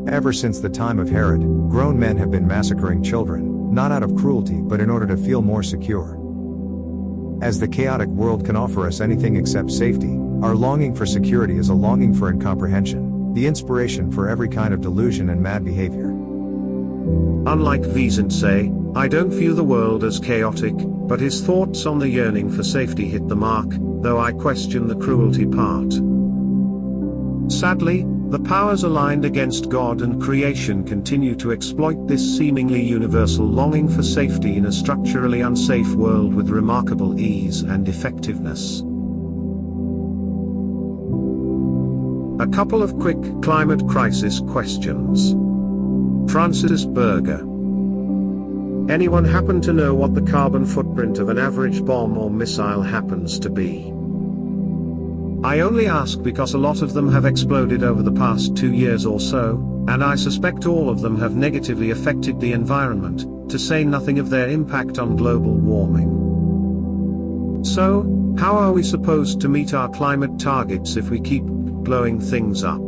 Ever since the time of Herod, grown men have been massacring children, not out of cruelty but in order to feel more secure. As the chaotic world can offer us anything except safety, our longing for security is a longing for incomprehension, the inspiration for every kind of delusion and mad behavior. Unlike Vizinczey, I don't view the world as chaotic, but his thoughts on the yearning for safety hit the mark, though I question the cruelty part. Sadly, the powers aligned against God and creation continue to exploit this seemingly universal longing for safety in a structurally unsafe world with remarkable ease and effectiveness. A couple of quick climate crisis questions. Francis Berger. Anyone happen to know what the carbon footprint of an average bomb or missile happens to be? I only ask because a lot of them have exploded over the past 2 years or so, and I suspect all of them have negatively affected the environment, to say nothing of their impact on global warming. So, how are we supposed to meet our climate targets if we keep blowing things up?